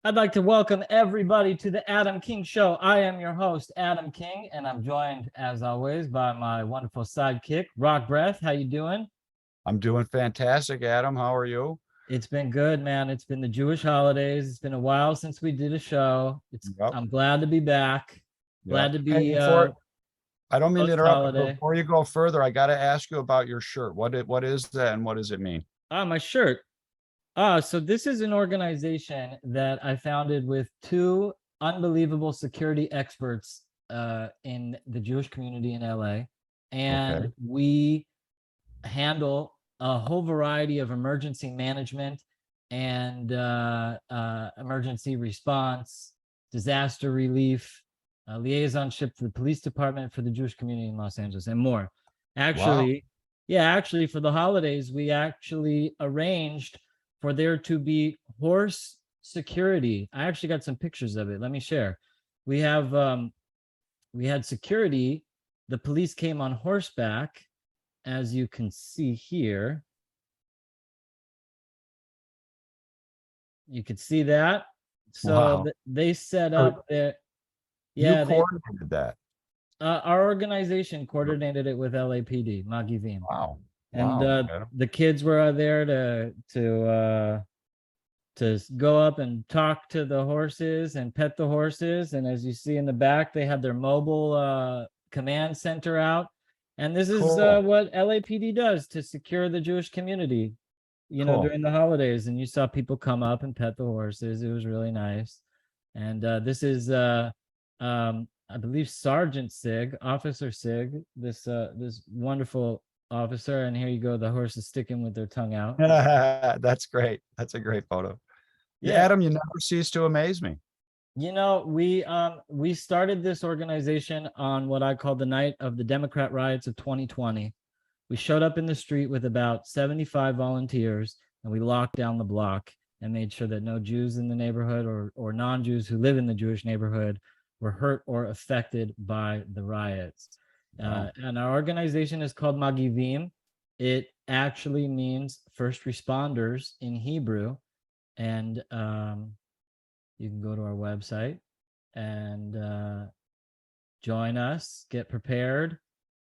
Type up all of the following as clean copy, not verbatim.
I'd like to welcome everybody to the Adam King Show. I am your host, Adam King, and I'm joined, as always, by my wonderful sidekick, Rock Breath. How you doing? I'm doing fantastic, Adam. How are you? It's been good, man. It's been the Jewish holidays. It's been a while since we did a show. Yep. I'm glad to be back. Yep. Glad to Hey, be I don't mean to post interrupt, but holiday. before you go further, I got to ask you about your shirt. What is that and what does it mean? My shirt. So this is an organization that I founded with two unbelievable security experts in the Jewish community in LA. Okay. And we handle a whole variety of emergency management and emergency response, disaster relief, liaisonship for the police department, for the Jewish community in Los Angeles, and more. Actually, Wow. actually, for the holidays, we actually arranged for there to be horse security. I actually got some pictures of it. Let me share. We have we had security. The police came on horseback, as you can see here. You could see that. So Wow. they set So up their, you yeah, they coordinated that. our organization coordinated it with LAPD, Magidim. Wow. And Wow, Adam. the kids were there to go up and talk to the horses and pet the horses. And as you see in the back, they had their mobile command center out. And this is Cool. what LAPD does to secure the Jewish community, Cool. during the holidays. And you saw people come up and pet the horses. It was really nice. And this is, I believe, Sergeant Sig, Officer Sig, this wonderful officer. And here you go, the horse is sticking with their tongue out. That's great. That's a great photo. Yeah, Yeah, Adam, you never cease to amaze me. we started this organization on what I call the night of the Democrat riots of 2020. We showed up in the street with about 75 volunteers, and we locked down the block and made sure that no Jews in the neighborhood or non-Jews who live in the Jewish neighborhood were hurt or affected by the riots. Wow. And our organization is called Magivim. It actually means first responders in Hebrew, and you can go to our website and join us, get prepared,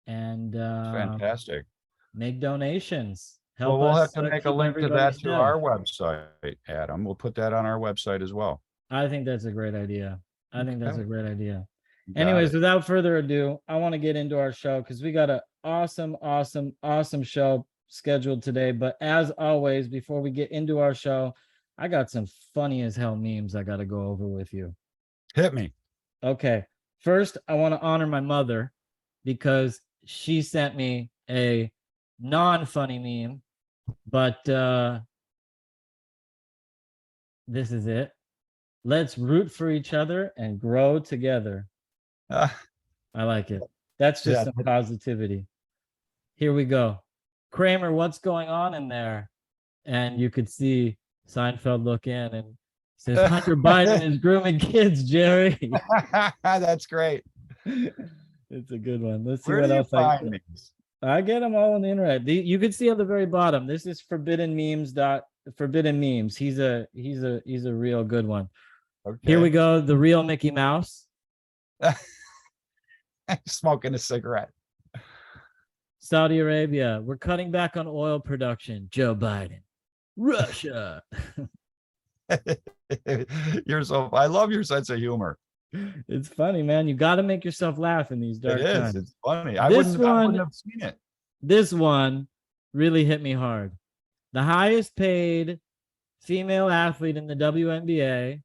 and Fantastic. make donations. Well, Help we'll have us to make a keep link to everybody that to safe. our website, Adam. We'll put that on our website as well. I think that's a great idea. I think that's Okay. a great idea. You got Anyways, it. without further ado, I want to get into our show because we got an awesome show scheduled today. But as always, before we get into our show, I got some funny as hell memes I got to go over with you. Hit me. Okay. First, I want to honor my mother because she sent me a non-funny meme, but this is it. Let's root for each other and grow together. Uh, I like it. That's just yeah. some positivity. Here we go. Kramer, what's going on in there? And you could see Seinfeld look in and says, Hunter Biden is grooming kids, Jerry. That's great. It's a good one. Let's see Where what do you else find these? I get them all on the internet. You can see at the very bottom. This is forbidden memes. Forbidden memes. He's a real good one. Here we Okay. go. The real Mickey Mouse. Smoking a cigarette. Saudi Arabia. We're cutting back on oil production. Joe Biden. Russia. I love your sense of humor. It's funny, man. You got to make yourself laugh in these It dark is. times. It's funny. I This wouldn't one, have seen it. this one really hit me hard. The highest paid female athlete in the WNBA,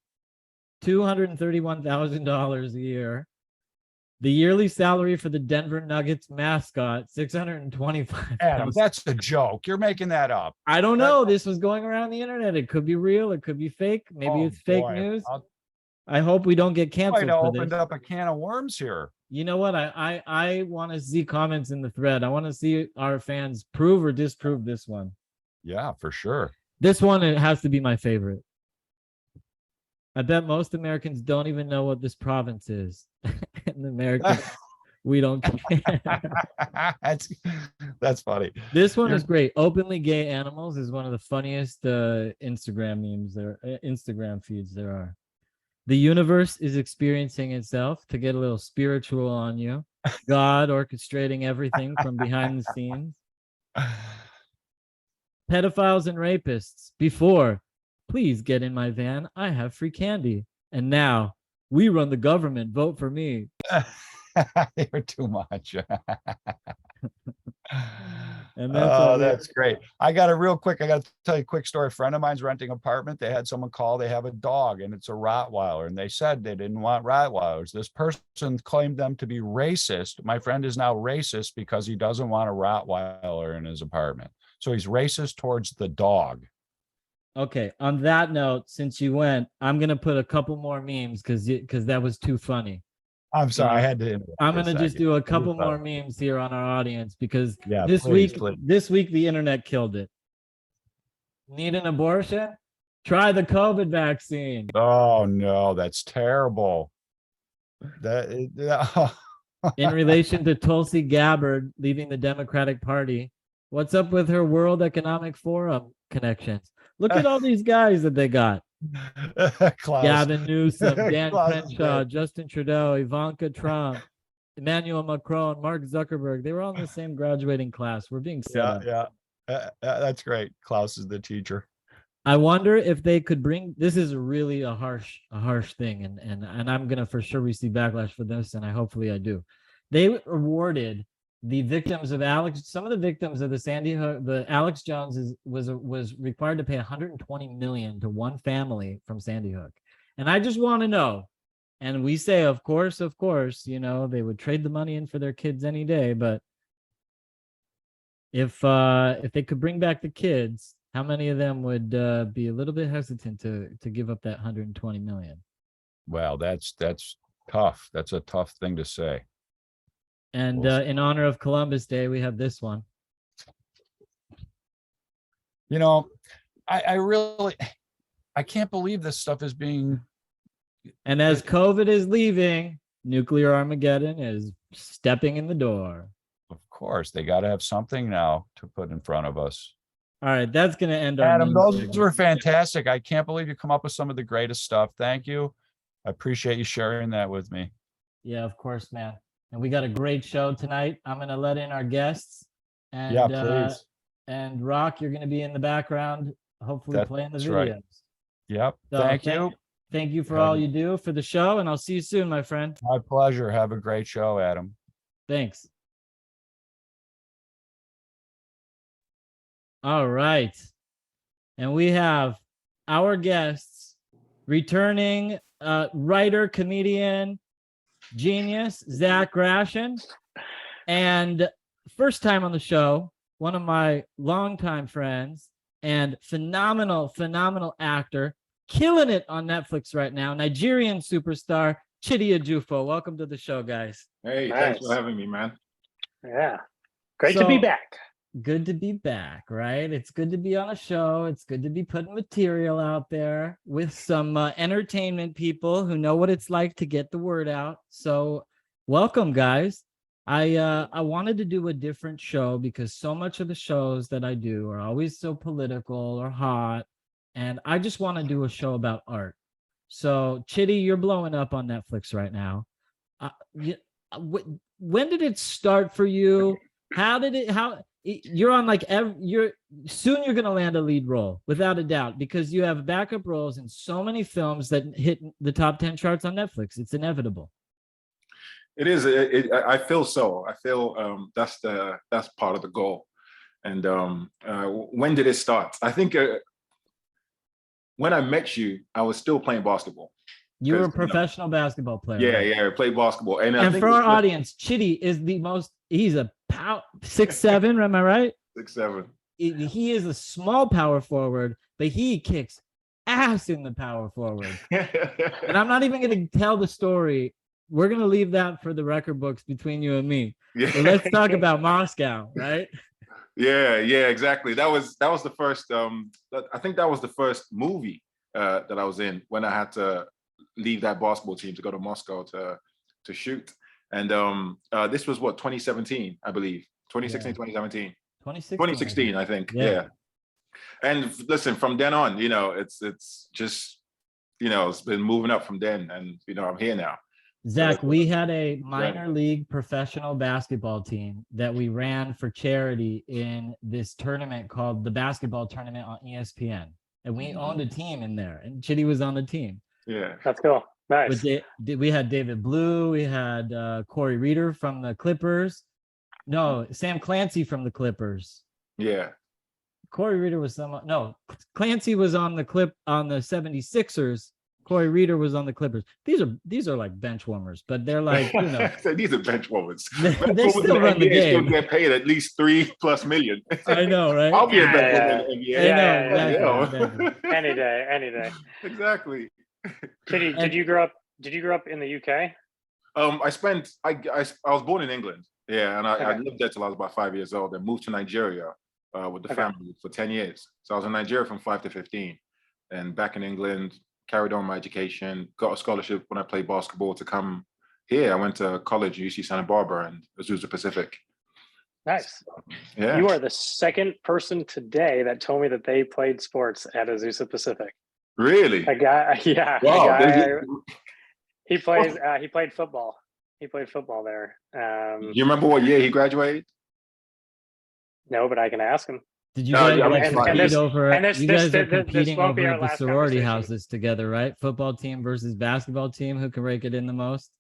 $231,000 a year. The yearly salary for the Denver Nuggets mascot, $625,000. Adam, that's a joke. You're making that up. I don't know. This was going around the internet. It could be real. It could be fake. Maybe it's fake boy. news. I hope we don't get Might canceled have for opened this. up a can of worms here. You know what? I want to see comments in the thread. I want to see our fans prove or disprove this one. Yeah, for sure. This one, it has to be my favorite. I bet most Americans don't even know what this province is. In America, we don't care. That's funny. This one is great. Openly gay animals is one of the funniest Instagram memes there, Instagram feeds there are. The universe is experiencing itself, to get a little spiritual on you. God orchestrating everything from behind the scenes. Pedophiles and rapists. Before, please get in my van. I have free candy. And now, we run the government. Vote for me. You're too much. And that's all. That's great. I got to tell you a quick story. A friend of mine's renting an apartment. They had someone call. They have a dog and it's a Rottweiler. And they said they didn't want Rottweilers. This person claimed them to be racist. My friend is now racist because he doesn't want a Rottweiler in his apartment. So he's racist towards the dog. Okay. On that note, since you went, I'm gonna put a couple more memes because that was too funny. I'm sorry, I had to interrupt I'm for a gonna just second. do a couple more memes here on our audience because Yeah, this please, week please. this week the internet killed it. Need an abortion? Try the COVID vaccine. Oh no, that's terrible. In relation to Tulsi Gabbard leaving the Democratic Party, what's up with her World Economic Forum connections? Look at all these guys that they got. Klaus. Gavin Newsom, Dan Klaus is Crenshaw, dead. Justin Trudeau, Ivanka Trump, Emmanuel Macron, Mark Zuckerberg. They were all in the same graduating class. We're being set up. Yeah. That's great. Klaus is the teacher. I wonder if they could bring, this is really a harsh thing, and I'm gonna for sure receive backlash for this, and hopefully I do. They awarded the victims of some of the victims of the Sandy Hook, the Alex Jones was required to pay 120 million to one family from Sandy Hook. And I just want to know, and we say, of course, you know, they would trade the money in for their kids any day, but if they could bring back the kids, how many of them would be a little bit hesitant to give up that 120 million? Well, that's tough. That's a tough thing to say. And in honor of Columbus Day, we have this one. You know, I can't believe this stuff is being. And as COVID is leaving, nuclear Armageddon is stepping in the door. Of course, they got to have something now to put in front of us. All right, that's going to end our Adam, those were fantastic. I can't believe you come up with some of the greatest stuff. Thank you. I appreciate you sharing that with me. Yeah, of course, man. And we got a great show tonight. I'm going to let in our guests. And, yeah, please. And Rock, you're going to be in the background, hopefully playing the videos. Right. Yep. So thank you. Thank you for all you do for the show. And I'll see you soon, my friend. My pleasure. Have a great show, Adam. Thanks. All right. And we have our guests, returning writer, comedian, genius, Zach Grashin, and first time on the show, one of my longtime friends and phenomenal actor, killing it on Netflix right now, Nigerian superstar, Chidi Adufo. Welcome to the show, guys. Hey, nice. Thanks for having me, man. Yeah, great to be back. Good to be back, right? It's good to be on a show. It's good to be putting material out there with some entertainment people who know what it's like to get the word out. So welcome, guys. I wanted to do a different show because so much of the shows that I do are always so political or hot. And I just want to do a show about art. So Chidi, you're blowing up on Netflix right now. When did it start for you? You're on you're going to land a lead role without a doubt, because you have backup roles in so many films that hit the top 10 charts on Netflix. It's inevitable. It is. I feel so. I feel that's part of the goal. And when did it start? I think when I met you, I was still playing basketball. You were a professional basketball player. Yeah, right? I played basketball. And for our audience, Chidi is he's a 6'7", am I right? 6'7". He is a small power forward, but he kicks ass in the power forward. And I'm not even going to tell the story. We're going to leave that for the record books between you and me. Yeah. So let's talk about Moscow, right? Yeah, exactly. That was the first, I think that was the first movie that I was in when I had to leave that basketball team to go to Moscow to shoot. And this was 2017, I believe. 2016, yeah. 2017. 2016, I think. Yeah. And listen, from then on, it's just it's been moving up from then, and I'm here now. Zach, we had a minor league professional basketball team that we ran for charity in this tournament called the Basketball Tournament on ESPN. And we owned a team in there, and Chidi was on the team. Yeah. That's cool. Nice. We had David Blue, we had Corey Reeder from the Clippers. No, Sam Clancy from the Clippers. Yeah. Corey Reeder was Clancy was on the 76ers. Corey Reeder was on the Clippers. These are like bench warmers, but they're like, these are bench warmers. They still run the game. Still get paid at least $3+ million. I know, right? I'll be a bench warmer in the NBA. Exactly. Any day. Exactly. Chidi, did you grow up in the UK? I was born in England. Yeah, and I lived there till I was about 5 years old, and moved to Nigeria with the family for 10 years. So I was in Nigeria from 5 to 15, and back in England, carried on my education, got a scholarship when I played basketball to come here. I went to college, UC Santa Barbara and Azusa Pacific. Nice. Yeah. You are the second person today that told me that they played sports at Azusa Pacific. Really? A guy, yeah. Wow. He played football. He played football there. You remember what year he graduated? No, but I can ask him. Did you guys compete over? You guys are competing over the the sorority houses together, right? Football team versus basketball team. Who can rake it in the most?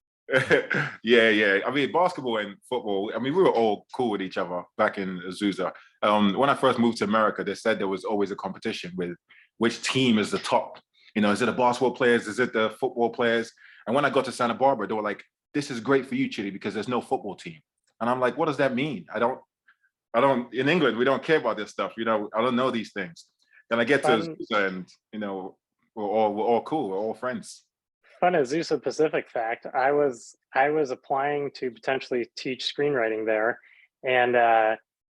Yeah. I mean, basketball and football. I mean, we were all cool with each other back in Azusa. When I first moved to America, they said there was always a competition with which team is the top. Is it the basketball players? Is it the football players? And when I got to Santa Barbara, they were like, "This is great for you, Chidi, because there's no football team." And I'm like, "What does that mean? I don't. In England, we don't care about this stuff. I don't know these things." Then I get to Azusa and, we're all cool. We're all friends. Fun Azusa Pacific fact. I was applying to potentially teach screenwriting there, and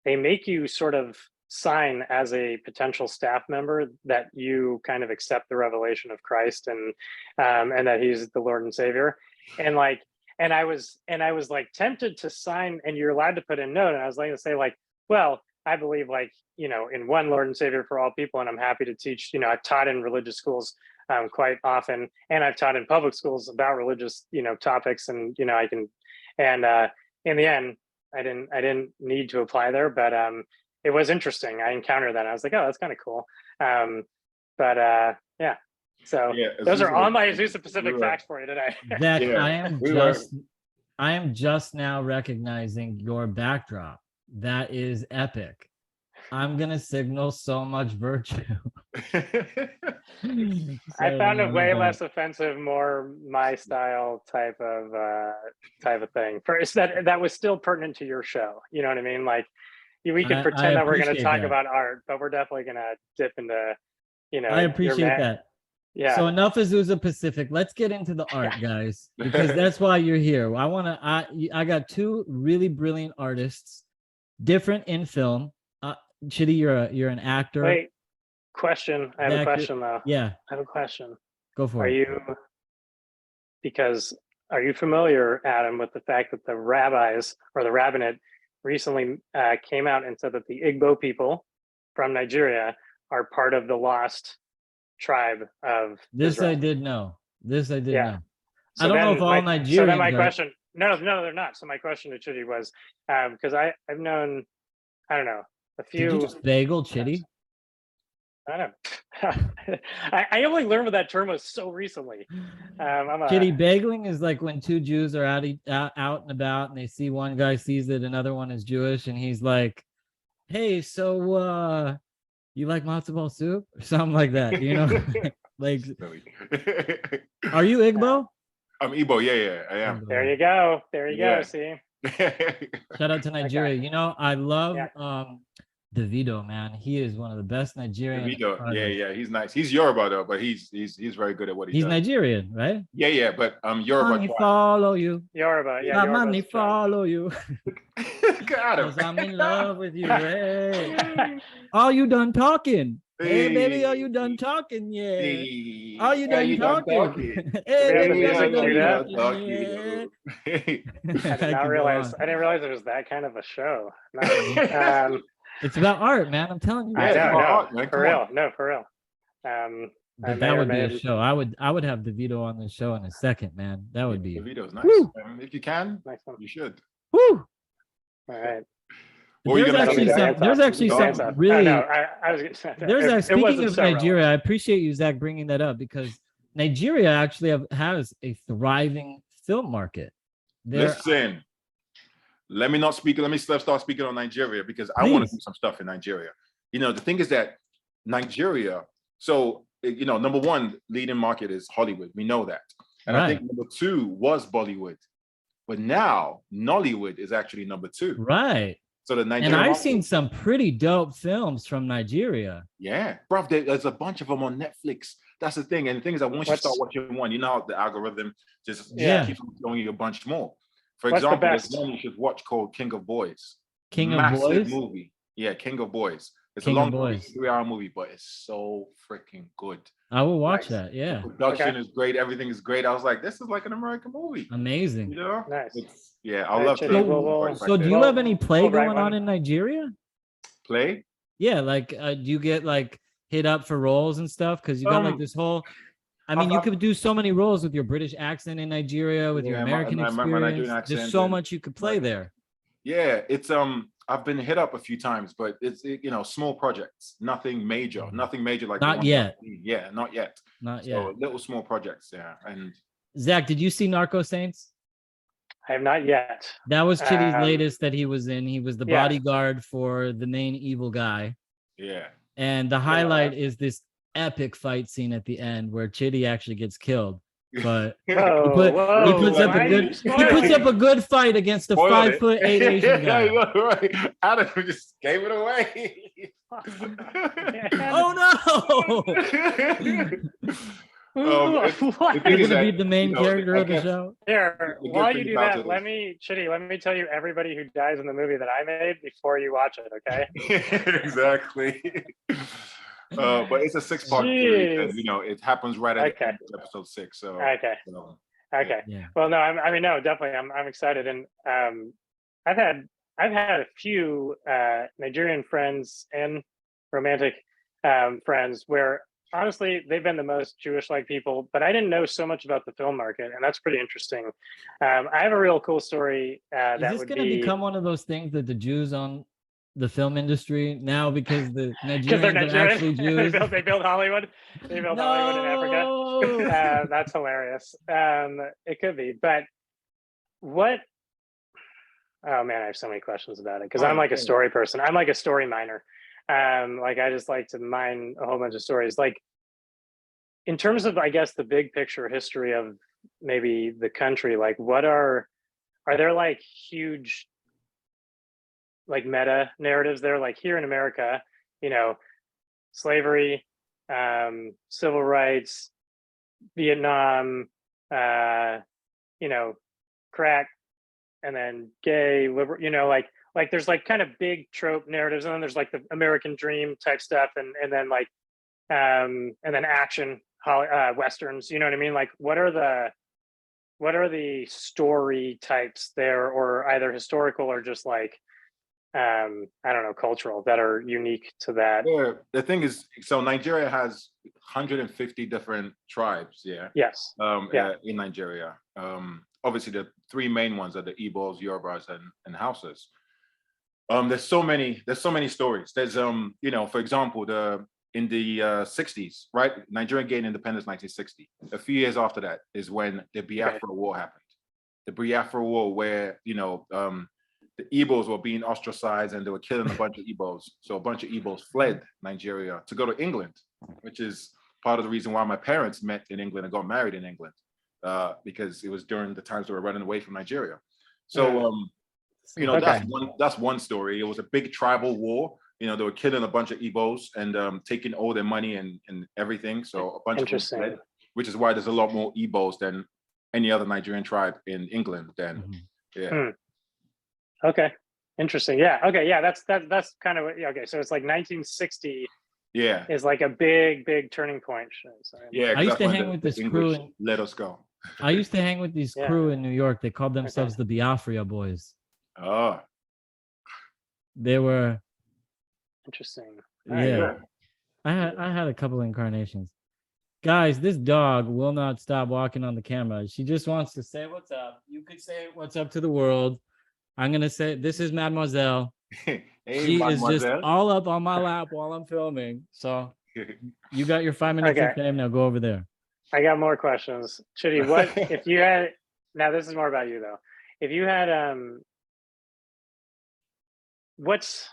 they make you sort of sign as a potential staff member that you kind of accept the revelation of Christ and that he's the Lord and Savior. And I was like tempted to sign, and you're allowed to put in note. And I was like to say like, well, I believe in one Lord and Savior for all people, and I'm happy to teach. I've taught in religious schools quite often, and I've taught in public schools about religious topics, and I can. And in the end, I didn't need to apply there, but it was interesting. I encountered that. And I was like, oh, that's kind of cool. Yeah. So those are all my Azusa Pacific facts for you today. Zach, I am just now recognizing your backdrop. That is epic. I'm gonna signal so much virtue. I found it way less offensive, more my style type of thing. First, that was still pertinent to your show. You know what I mean? Like, we could pretend that we're going to talk about art, but we're definitely going to dip into, I appreciate that. Yeah. So enough Azusa Pacific. Let's get into the art, guys, because that's why you're here. I got two really brilliant artists, different in film. Chidi, you're an actor. Wait, question. I have a question though. Yeah. I have a question. Go for it. Are you familiar, Adam, with the fact that the rabbis or the rabbinate recently came out and said that the Igbo people from Nigeria are part of the lost tribe of this Israel. I did know. Know. So I don't know if all Nigerians. So then my question, no, they're not. So my question to Chidi was, because I've known, I don't know, a few. Did you just bagel Chidi? I don't know. I only learned what that term was so recently. Chidi, bagling is like when two Jews are out and about, and they see one guy sees that another one is Jewish, and he's like, "Hey, so you like matzo ball soup?" or something like that. Like, are you Igbo? I'm Igbo. Yeah, I am. There you go. See. Shout out to Nigeria. Okay. I love Davido, man. He is one of the best Nigerian. Davido, yeah, he's nice. He's Yoruba though, but he's very good at what he does. He's Nigerian, right? Yeah, but Yoruba. Money follow you. Yoruba, yeah. Money follow you. Got him. 'Cause I'm in love with you. Hey. Are you done talking? Hey, baby, are you done talking? Yeah. Hey. Are you done talking? Hey, baby, are you done talking? Yeah. I didn't realize it was that kind of a show. It's about art, man. I'm telling you. I know, art, man. For real. I But may that or would be may a have- show. I would have DeVito on the show in a second, man. That would The be video's nice. Woo! If you can, Nice one. you should. woo. All right. What were you There's gonna actually say? some. There's actually Go some ahead. really. No, I was. There's it speaking wasn't of so Nigeria, I relevant. appreciate you, Zach, bringing that up because Nigeria actually has a thriving film market. There, Listen, let me not speak. Let me start speaking on Nigeria because I want to Please. do some stuff in Nigeria. You know, the thing is that Nigeria. So you know, number one leading market is Hollywood. We know that, and I think Right. number two was Bollywood, but now Nollywood is actually number two. right. So the And Nigerian I've market- seen some pretty dope films from Nigeria. Yeah, bro, there's a bunch of them on Netflix. That's the thing. And the thing is that once you start watching one, you know how the algorithm just Yeah. keeps showing you a bunch more. For What's the example, there's best? one you should watch called King of Boys. King of Massive Boys? movie. Yeah, King of Boys. It's King a of long movie, Boys. 3-hour movie, but it's so freaking good. I will watch Nice. that. Yeah. The production is great. Everything is great. I was like, this is like an American movie. Amazing. You know? Nice. Yeah, I Alright, love Chidi, to we'll- So do you Well, have any play we'll write going on one. in Nigeria? play. Yeah, like do you get like hit up for roles and stuff? Because you got like this whole. I mean, you could do so many roles with your British accent in Nigeria, with your Yeah, American my Nigerian experience. There's accent so and- much you could play there. Yeah, it's I've been hit up a few times, but it's you know, small projects, nothing major like the Not ones yet. I've seen. Yeah, not yet. Not So yet. little small projects, yeah. And Zach, did you see Narcos Saints? I have not yet. That was Chidi's Um, latest that he was in. He was the yeah. bodyguard for the main evil guy. yeah. And the highlight is this epic fight scene at the end where Chidi actually gets killed. But Whoa, he whoa, puts up why a are good you he puts up a spoiling? good fight against a Spoiled it. 5'8" Asian guy. Right. Adam just gave it away. Oh no! It's- What? the thing You're is gonna that, be the main you know, character I of the guess- show. Here, The good while thing you do about that, it let is- me, Chidi, let me tell you everybody who dies in the movie that I made before you watch it, okay? Exactly. But it's a 6-part series, and Jeez. you know it happens right at the Okay. end of episode 6. So Okay. you know, Okay. Yeah. Well, no, I mean, no, definitely, I'm excited, and I've had a few Nigerian friends and romantic friends where honestly they've been the most Jewish-like people, but I didn't know so much about the film market, and that's pretty interesting. I have a real cool story Is that this would gonna be become one of those things that the Jews own the film industry now because the because they're Nigerians are actually Nigerian. Jews? they build Hollywood. They build Hollywood in Africa. No! That's hilarious. It could be, but what? Oh man, I have so many questions about it because I'm like a story person. I'm like a story miner. Like I just like to mine a whole bunch of stories. Like in terms of, I guess, the big picture history of maybe the country. Like, what are there like huge like meta narratives there? Like here in America, you know, slavery, civil rights, Vietnam, you know, crack, and then gay, liberal, you know, like there's like kind of big trope narratives, and then there's like the American dream type stuff, and then like and then action westerns, you know what I mean? Like what are the story types there, or either historical or just like I don't know, cultural, that are unique to that? yeah, the thing is, so Nigeria has 150 different tribes. Yeah. Yes. Yeah. In Nigeria. Obviously, the three main ones are the Igbos, Yorubas, and Hausas. There's so many stories. There's you know, for example, in the 60s, right? Nigeria gained independence 1960. A few years after that is when the Biafra War happened. The Biafra War, where you know the Igbos were being ostracized and they were killing a bunch of Igbos. So a bunch of Igbos fled Nigeria to go to England, which is part of the reason why my parents met in England and got married in England, because it was during the times they were running away from Nigeria. So you know, that's one story. It was a big tribal war. You know, they were killing a bunch of Igbos and taking all their money and everything. So a bunch of them fled, which is why there's a lot more Igbos than any other Nigerian tribe in England. Okay, interesting. Yeah. Okay. Yeah. That's kind of okay. So it's like 1960. Yeah. Is like a big turning point. Sorry. Yeah. I used to hang with this crew. Let us go. I used to hang with these crew in New York. They called themselves the Biafra Boys. Oh. They were interesting. Yeah. I had a couple incarnations. Guys, this dog will not stop walking on the camera. She just wants to say what's up. You could say what's up to the world. I'm gonna say this is Mademoiselle. Hey, She is just mademoiselle. all up on my lap while I'm filming. So you got your 5 minutes Okay. of fame. Now go over there. I got more questions. Chidi, what if you had, now this is more about you though. If you had what's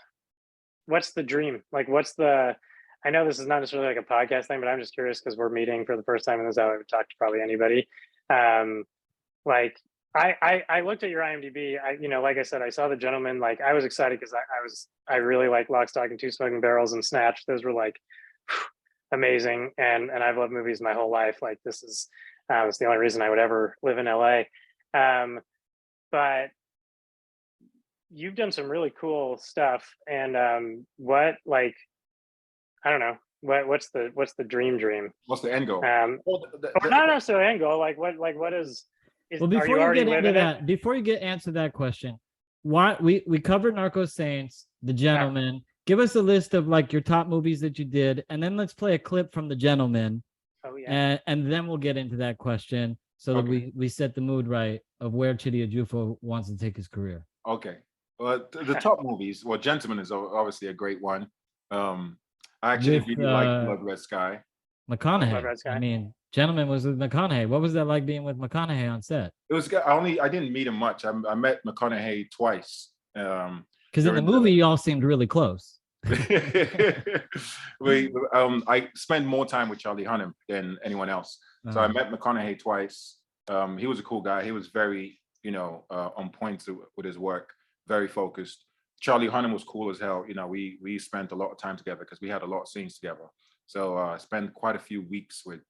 the dream? Like what's the, I know this is not necessarily like a podcast thing, but I'm just curious because we're meeting for the first time in this. I would talk to probably anybody. Like I looked at your IMDb. Like I said, I saw The Gentleman. Like I was excited because I really like Lock, Stock, and Two Smoking Barrels and Snatch. Those were like amazing, and I've loved movies my whole life. Like this is it's the only reason I would ever live in LA. But you've done some really cool stuff, and what, like, I don't know, what's the dream? What's the end goal? Or not necessarily end goal. Like what is Well, are you before you already get into living it? that, before you get answer that question, why we covered Narcos Saints, The Gentleman. Give us a list of like your top movies that you did, and then let's play a clip from The Gentleman, Oh yeah. and then we'll get into that question so that we set the mood right of where Chidi Adufo wants to take his career. Okay. Well, the top movies. Well, Gentleman is obviously a great one. I actually With, really like Blood Red Sky. McConaughey. Blood Red Sky. I mean, Gentleman was with McConaughey. What was that like being with McConaughey on set? It was good. I didn't meet him much. I met McConaughey twice. Because in the movie, y'all seemed really close. I spent more time with Charlie Hunnam than anyone else. So I met McConaughey twice. He was a cool guy. He was very, on point with his work, very focused. Charlie Hunnam was cool as hell. We spent a lot of time together because we had a lot of scenes together. So I spent quite a few weeks with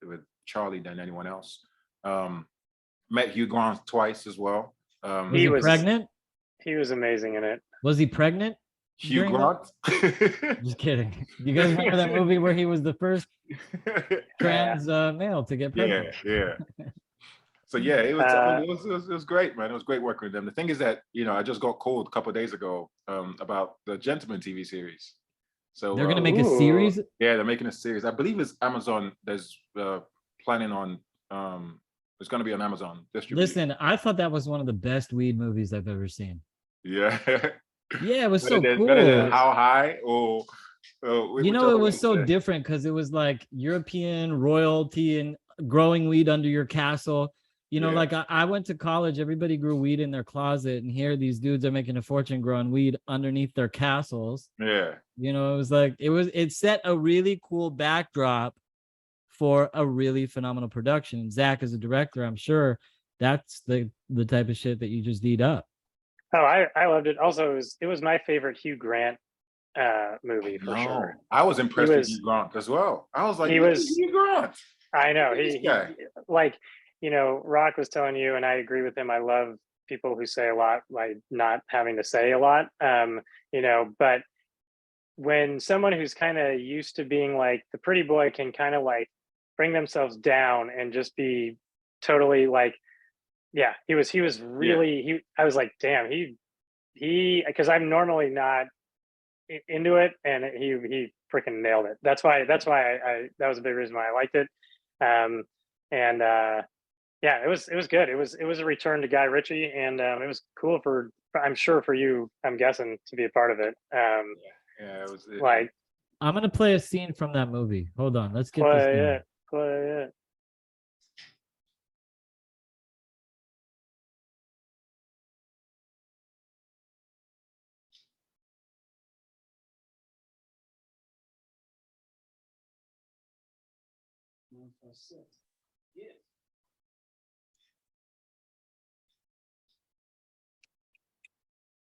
Charlie than anyone else. Met Hugh Grant twice as well. Was he pregnant? He was amazing in it. Was he pregnant? Hugh Grant? Just kidding. You guys remember that movie where he was the first trans male to get pregnant? Yeah. So yeah, it was great, man. It was great working with them. The thing is that I just got called a couple of days ago about the Gentleman TV series. So they're gonna make a series. Yeah, they're making a series. I believe it's Amazon. There's planning on. It's gonna be on Amazon distribution. Listen, I thought that was one of the best weed movies I've ever seen. Yeah. Yeah, it was so cool. Better than How High or. It was so different because it was like European royalty and growing weed under your castle. Like I went to college, everybody grew weed in their closet, and here these dudes are making a fortune growing weed underneath their castles. Yeah. It was like it set a really cool backdrop for a really phenomenal production. And Zach, as a director, I'm sure that's the type of shit that you just eat up. Oh, I loved it. Also, it was my favorite Hugh Grant movie for sure. I was impressed with Hugh Grant as well. I was like, Hugh Grant. I know he like, Rock was telling you, and I agree with him. I love people who say a lot, like not having to say a lot. But when someone who's kind of used to being like the pretty boy can kind of like bring themselves down and just be totally like, yeah, he was really, I was like, damn, he, because I'm normally not into it, and he freaking nailed it. That's why I that was a big reason why I liked it. Yeah, it was good. It was a return to Guy Ritchie, and it was cool I'm sure for you, I'm guessing, to be a part of it. It was like, I'm gonna play a scene from that movie. Hold on, let's get play this. Play it. Yeah.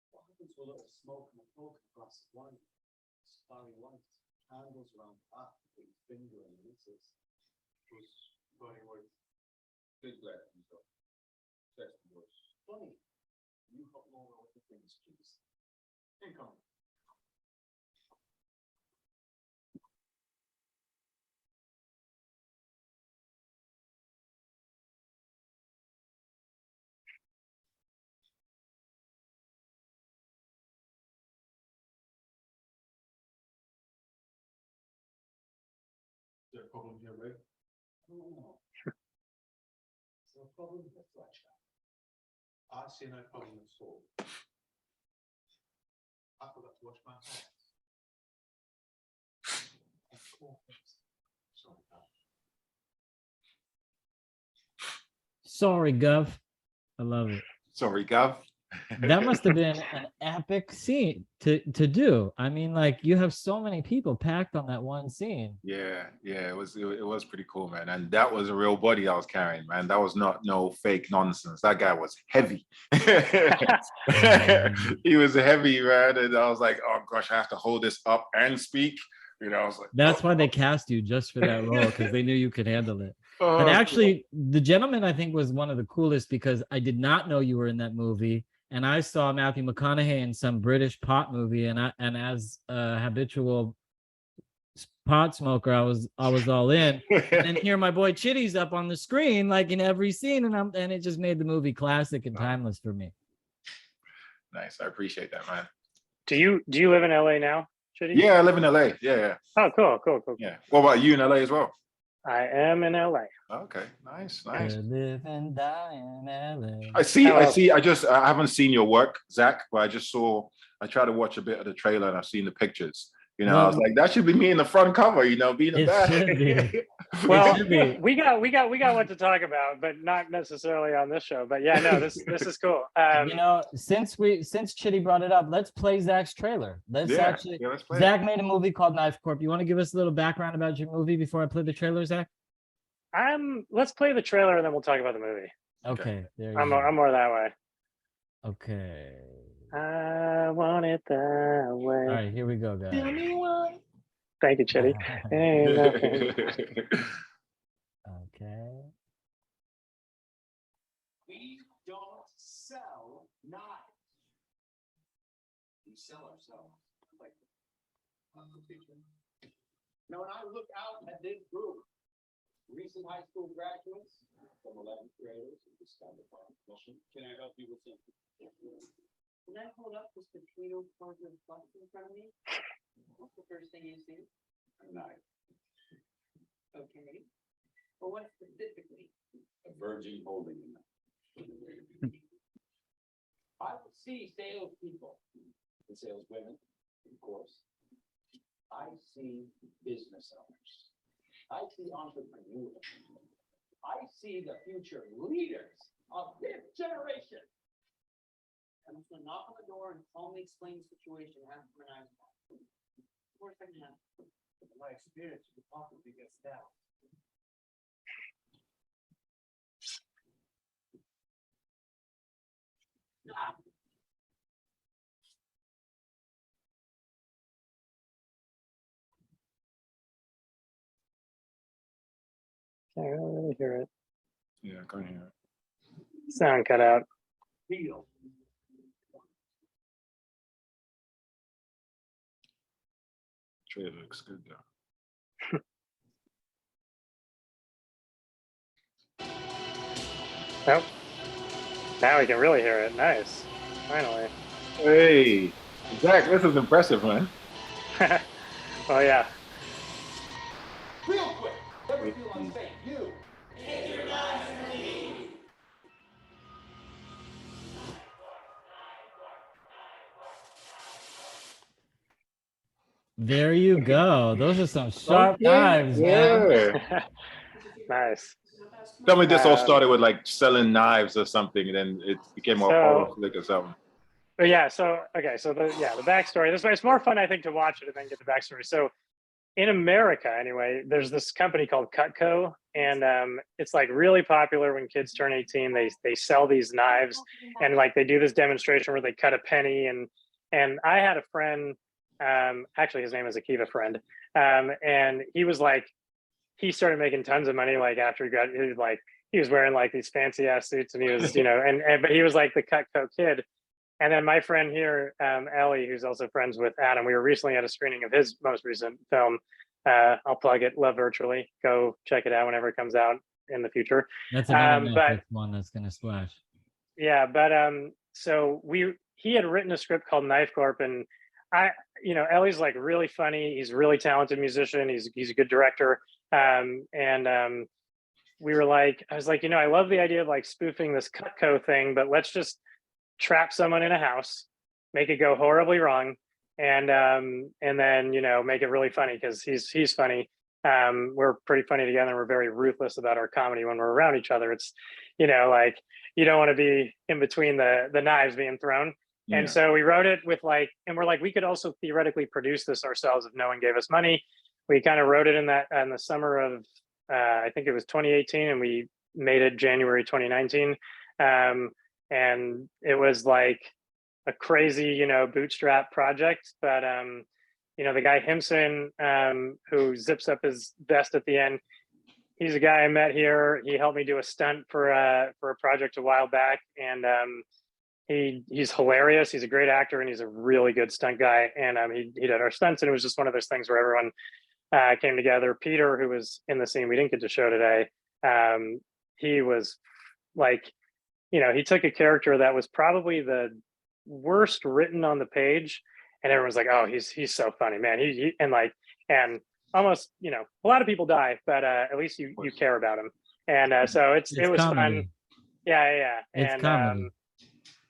What happens to a little smoke and a poke across the wine? Starry light, candles around back, big finger and misses. Was going with big glass and stuff. That's worse. Funny. You hop over with the things, please. Income. Is there a problem here, right? I see no problem at all. I forgot to wash my hands. Sorry, Sorry. Gov. I love it. Sorry, Gav. That must have been an epic scene to do. I mean, like you have so many people packed on that one scene. Yeah, it was pretty cool, man. And that was a real body I was carrying, man. That was not no fake nonsense. That guy was heavy. He was heavy, man. And I was like, oh gosh, I have to hold this up and speak. You know, I was like, That's oh. why they cast you just for that role, because they knew you could handle it. Oh, But actually, The Gentleman, I think, was one of the coolest because I did not know you were in that movie. And I saw Matthew McConaughey in some British pot movie, and as a habitual pot smoker, I was all in. And here my boy Chidi's up on the screen, like in every scene, and it just made the movie classic and timeless for me. Nice, I appreciate that, man. Do you live in LA now, Chidi? Yeah, I live in LA. Yeah. Oh, cool. Yeah. What about you in LA as well? I am in LA. Okay, nice. Live and die in LA. I see. I haven't seen your work, Zach, but I tried to watch a bit of the trailer and I've seen the pictures. You know, I was like, that should be me in the front cover, you know, being a bad. Should be. Well, It should be. we got what to talk about, but not necessarily on this show. But yeah, no, this is cool. You know, since Chidi brought it up, let's play Zach's trailer. Let's play Zach made a movie called Knife Corp. You want to give us a little background about your movie before I play the trailer, Zach? Let's play the trailer and then we'll talk about the movie. Okay. There you I'm go. more that way. Okay. I want it that way. All right, here we go, guys. Thank you, Chidi. Ain't nothing. Okay. We don't sell knives. We sell ourselves. Like, now, when I look out at this group, recent high school graduates from 11th graders who just got the mission, can I help you with something? When I hold up this potato corner box in front of me, what's the first thing you see? A knife. Okay. But what specifically? A virgin holding a knife. I see salespeople and saleswomen, of course. I see business owners. I see entrepreneurs. I see the future leaders of this generation. I'm just gonna knock on the door and calmly explain the situation and ask for an eyes back. Worst I can have. In my experience, you possibly get stabbed. Can't really hear it. Yeah, I can't hear it. Sound cut out. Deal. Trailer looks good though. Nope. Now we can really hear it. Nice. Finally. Hey, Zach, this is impressive, man. Oh yeah. Real quick, never feel unsafe. You. There you go. Those are some sharp knives, man. Yeah. Nice. Tell me this all started with like selling knives or something, and then it became a horror flick or something. But yeah, so the backstory. This way, it's more fun, I think, to watch it and then get the backstory. So, in America, anyway, there's this company called Cutco, and it's like really popular when kids turn 18. They sell these knives, and like they do this demonstration where they cut a penny. And I had a friend, actually his name is Akiva Friend, and he was like, he started making tons of money like after he graduated. Like he was wearing like these fancy ass suits, and he was, you know, and but he was like the Cutco kid. And then my friend here, Ellie, who's also friends with Adam, we were recently at a screening of his most recent film. I'll plug it, Love Virtually. Go check it out whenever it comes out in the future. That's another Netflix one that's gonna splash. Yeah, but so he had written a script called Knife Corp, and Ellie's like really funny. He's a really talented musician. He's a good director. we were like, I was like, I love the idea of like spoofing this Cutco thing, but let's just trap someone in a house, make it go horribly wrong, and then make it really funny because he's funny. We're pretty funny together. And we're very ruthless about our comedy when we're around each other. It's like you don't want to be in between the knives being thrown. Yeah. And so we wrote it with like, and we're like, we could also theoretically produce this ourselves if no one gave us money. We kind of wrote it in the summer of I think it was 2018, and we made it January 2019. And it was like a crazy, bootstrap project. But the guy Himson, who zips up his vest at the end, he's a guy I met here. He helped me do a stunt for a project a while back, and he's hilarious. He's a great actor, and he's a really good stunt guy. And he did our stunts, and it was just one of those things where everyone came together. Peter, who was in the scene we didn't get to show today, he was like, he took a character that was probably the worst written on the page, and everyone's like, oh, he's so funny, man. He and almost, a lot of people die, but at least you care about him. And so it was comedy. fun. Yeah. It's comedy.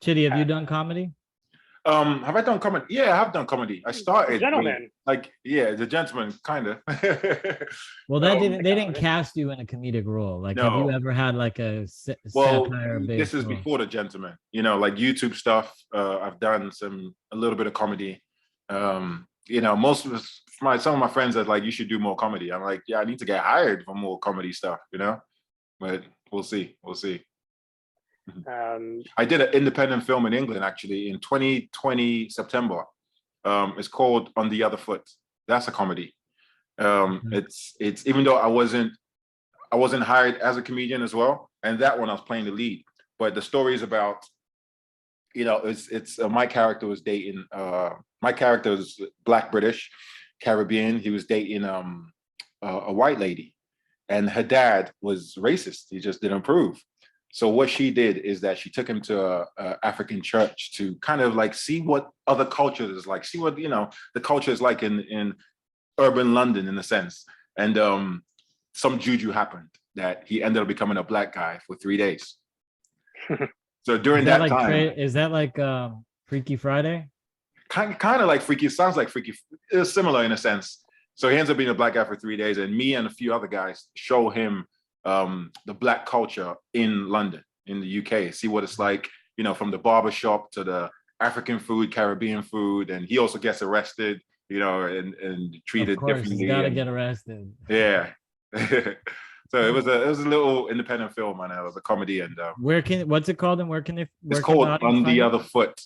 Chidi, have you done comedy? Have I done comedy? Yeah, I have done comedy. I started Gentleman. The gentleman, kind of. Well, they didn't cast you in a comedic role. Like, have you ever had like a satire? This is before the gentleman. Like YouTube stuff. I've done a little bit of comedy. Most of some of my friends are like, you should do more comedy. I'm like, yeah, I need to get hired for more comedy stuff. But we'll see. I did an independent film in England actually in 2020 September. It's called On the Other Foot. That's a comedy. It's even though I wasn't hired as a comedian as well, and that one I was playing the lead. But the story is about, it's my character was dating. My character is Black British, Caribbean. He was dating a white lady, and her dad was racist. He just didn't approve. So what she did is that she took him to a African church to kind of like see what other cultures is like, see what, the culture is like in urban London in a sense. And some juju happened that he ended up becoming a black guy for 3 days. So during that time. Is that like Freaky Friday? Kind of like Freaky, sounds like Freaky. It's similar in a sense. So he ends up being a black guy for 3 days, and me and a few other guys show him the black culture in London, in the UK, see what it's like, from the barber shop to the African food, Caribbean food. And he also gets arrested, and treated differently. He's gotta get arrested. Yeah. So it was a little independent film, and it was a comedy. And what's it called, and where can they? It's called On the Other Foot.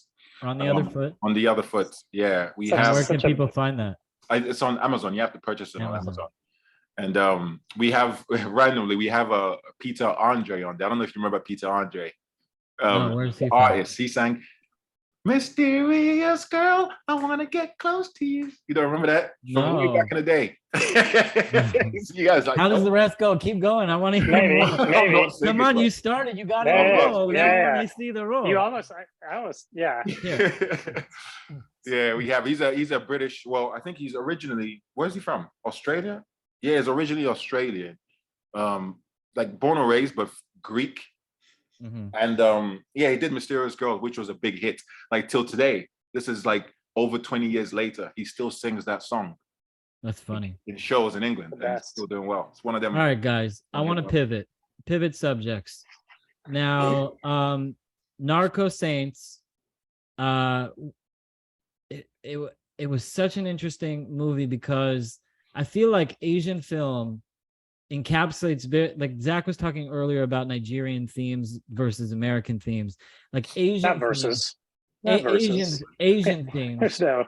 On the Other Foot. On the Other Foot. Yeah, Where can people find that? It's on Amazon. You have to purchase it on Amazon. And we have randomly a Peter Andre on there. I don't know if you remember Peter Andre. Where's he artist. He sang "Mysterious Girl, I Want to Get Close to You." You don't remember that? From way back in the day. You guys like, how does the rest go? Keep going. I want to hear more. Maybe. Come on, you started. You got it. Roll. Let me see the roll. You almost, yeah. Yeah, we have. He's a British. Well, I think he's originally. Where's he from? Australia. Yeah, he's originally Australian, like born and raised, but Greek. Mm-hmm. And he did Mysterious Girl, which was a big hit. Like till today, this is like over 20 years later, he still sings that song. That's funny. In shows in England, and it's still doing well. It's one of them. All right, guys, I want to pivot subjects. Now, Narcos Saints, it was such an interesting movie because I feel like Asian film encapsulates, like Zach was talking earlier about Nigerian themes versus American themes, like Asian Asian themes. No.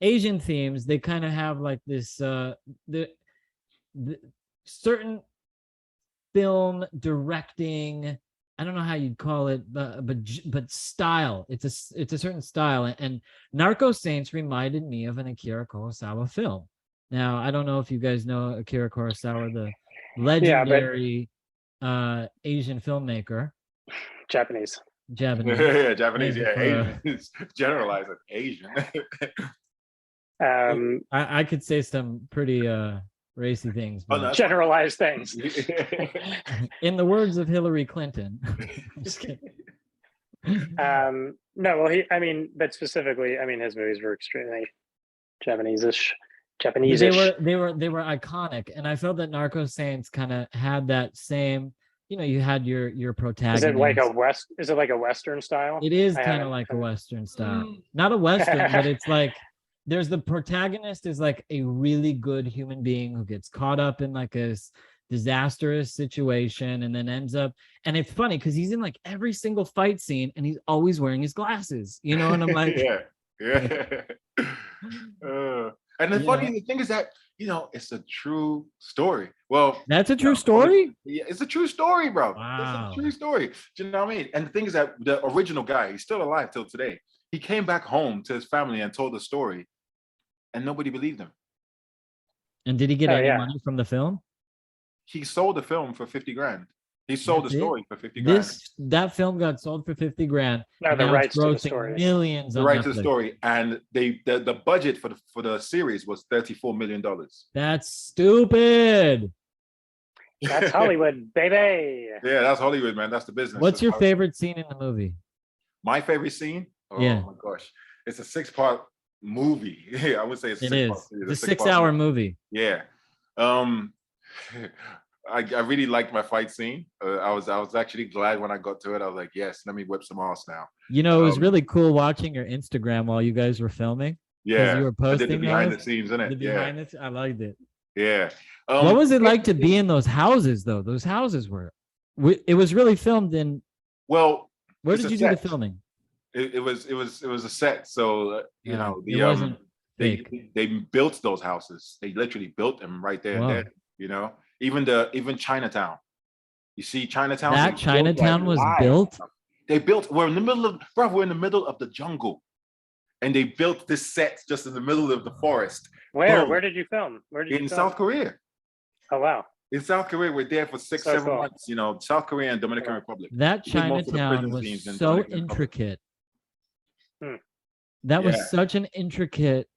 Asian themes, they kind of have like this the certain film directing, I don't know how you'd call it, but style. It's a certain style, and Narcos Saints reminded me of an Akira Kurosawa film. Now, I don't know if you guys know Akira Kurosawa, the legendary Asian filmmaker. Japanese. Yeah, Japanese. Yeah, Asian. Generalizing Asian. I could say some pretty racy things. Oh, but no. Generalized things. in the words of Hillary Clinton. I'm just kidding. No, well, but specifically, his movies were extremely Japanese-ish. But Japanese-ish. they were iconic, and I felt that Narcos Saints kind of had that same. You had your protagonist. Is it like a Western style? It is kind of like a Western style. Not a Western, but it's like there's the protagonist is like a really good human being who gets caught up in like a disastrous situation and then ends up. And it's funny because he's in like every single fight scene and he's always wearing his glasses, and I'm like, yeah. And the funny thing is that it's a true story. Well, that's a true story. Yeah, it's a true story, bro. Wow. It's a true story. Do you know what I mean? And the thing is that the original guy, he's still alive till today. He came back home to his family and told the story, and nobody believed him. And did he get any money from the film? He sold the film for 50 grand. He sold the story for 50 grand. That film got sold for 50 grand. No, the rights to the story. Millions. The rights to the story, and the budget for the series was $34 million. That's stupid. That's Hollywood, baby. Yeah, that's Hollywood, man. That's the business. What's your favorite scene in the movie? My favorite scene? Oh Yeah. my gosh, it's a 6-part movie. I would say it's It is. It's a 6-hour movie. Yeah. I really liked my fight scene. I was actually glad when I got to it. I was like, yes, let me whip some ass now. It was really cool watching your Instagram while you guys were filming. Yeah, you were posting I did the behind the scenes, innit? I liked it. Yeah. What was it like to be in those houses, though? Those houses it was really filmed in. Well, where did you do the filming? It was a set. So it wasn't fake. They built those houses. They literally built them right there and there. Even Chinatown. You see Chinatown. That Chinatown was built. They built. We're in the middle of the jungle, and they built this set just in the middle of the forest. Where? Where did you film? In South Korea. Oh wow. In South Korea, we're there for 6-7 months. South Korea and Dominican Republic. That Chinatown was so intricate. That was such an intricate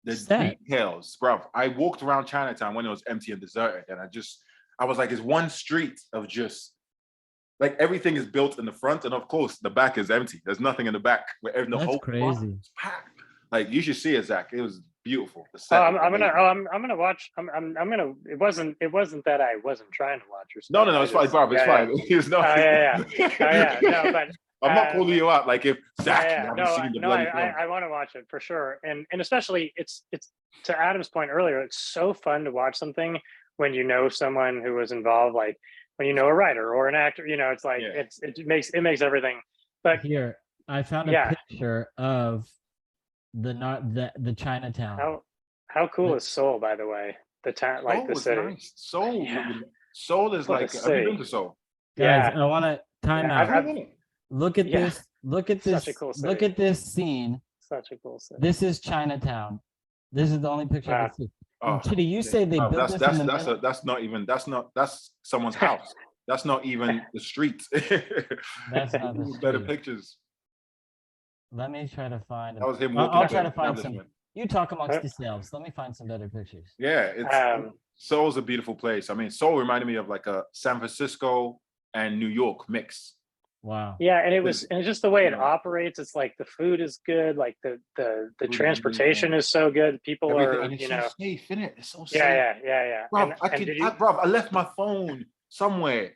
set. Details, bro. I walked around Chinatown when it was empty and deserted, and I was like, it's one street of just like everything is built in the front, and of course the back is empty. There's nothing in the back. The whole crazy. Is packed. Like you should see it, Zach. It was beautiful. The set I'm gonna watch. It wasn't that I wasn't trying to watch or something. No, it's fine, Bob. It's fine. It's not. No, but. I'm not calling you out. Like if Zach, I want to watch it for sure, and especially it's to Adam's point earlier. It's so fun to watch something when you know someone who was involved, like when you know a writer or an actor. It's like it makes everything. But here, I found a picture of the Chinatown. How cool is Seoul, by the way? The town, like the city. Nice. Seoul is like. Have you been to Seoul? Guys, I want to time out. Look at this. Look at this. Such a cool city. Look at this scene. Such a cool city. This is Chinatown. This is the only picture I can see. Chidi, you say they built this that's someone's house. That's not even the street. That's not the street. Better pictures. Let me try to find. That was him. I'll try to find some. You talk amongst yourselves. Let me find some better pictures. Yeah, Seoul's a beautiful place. I mean, Seoul reminded me of like a San Francisco and New York mix. Wow. Yeah, and it's just the way it operates. It's like the food is good, like the transportation is so good. People are, so safe, isn't it? It's so safe. Yeah. Bro, I left my phone somewhere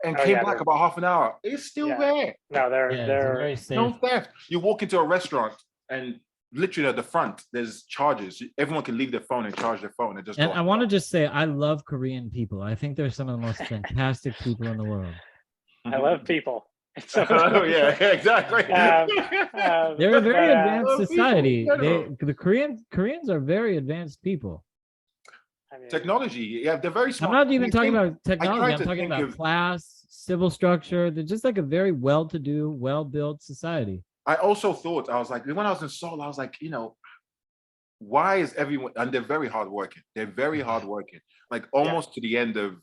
and came back about half an hour. It's still there. No, they're very safe. No theft. You walk into a restaurant and literally at the front there's charges. Everyone can leave their phone and charge their phone and just. And I want to just say I love Korean people. I think they're some of the most fantastic people in the world. I love people. Yeah, exactly. They're a very advanced society. The Koreans are very advanced people. Technology, they're very smart. I'm not even talking about technology. I'm talking about class, civil structure. They're just like a very well-to-do, well-built society. I also thought, I was like, when I was in Seoul, I was like, why is everyone, and they're very hardworking. They're very hardworking, like almost to the end of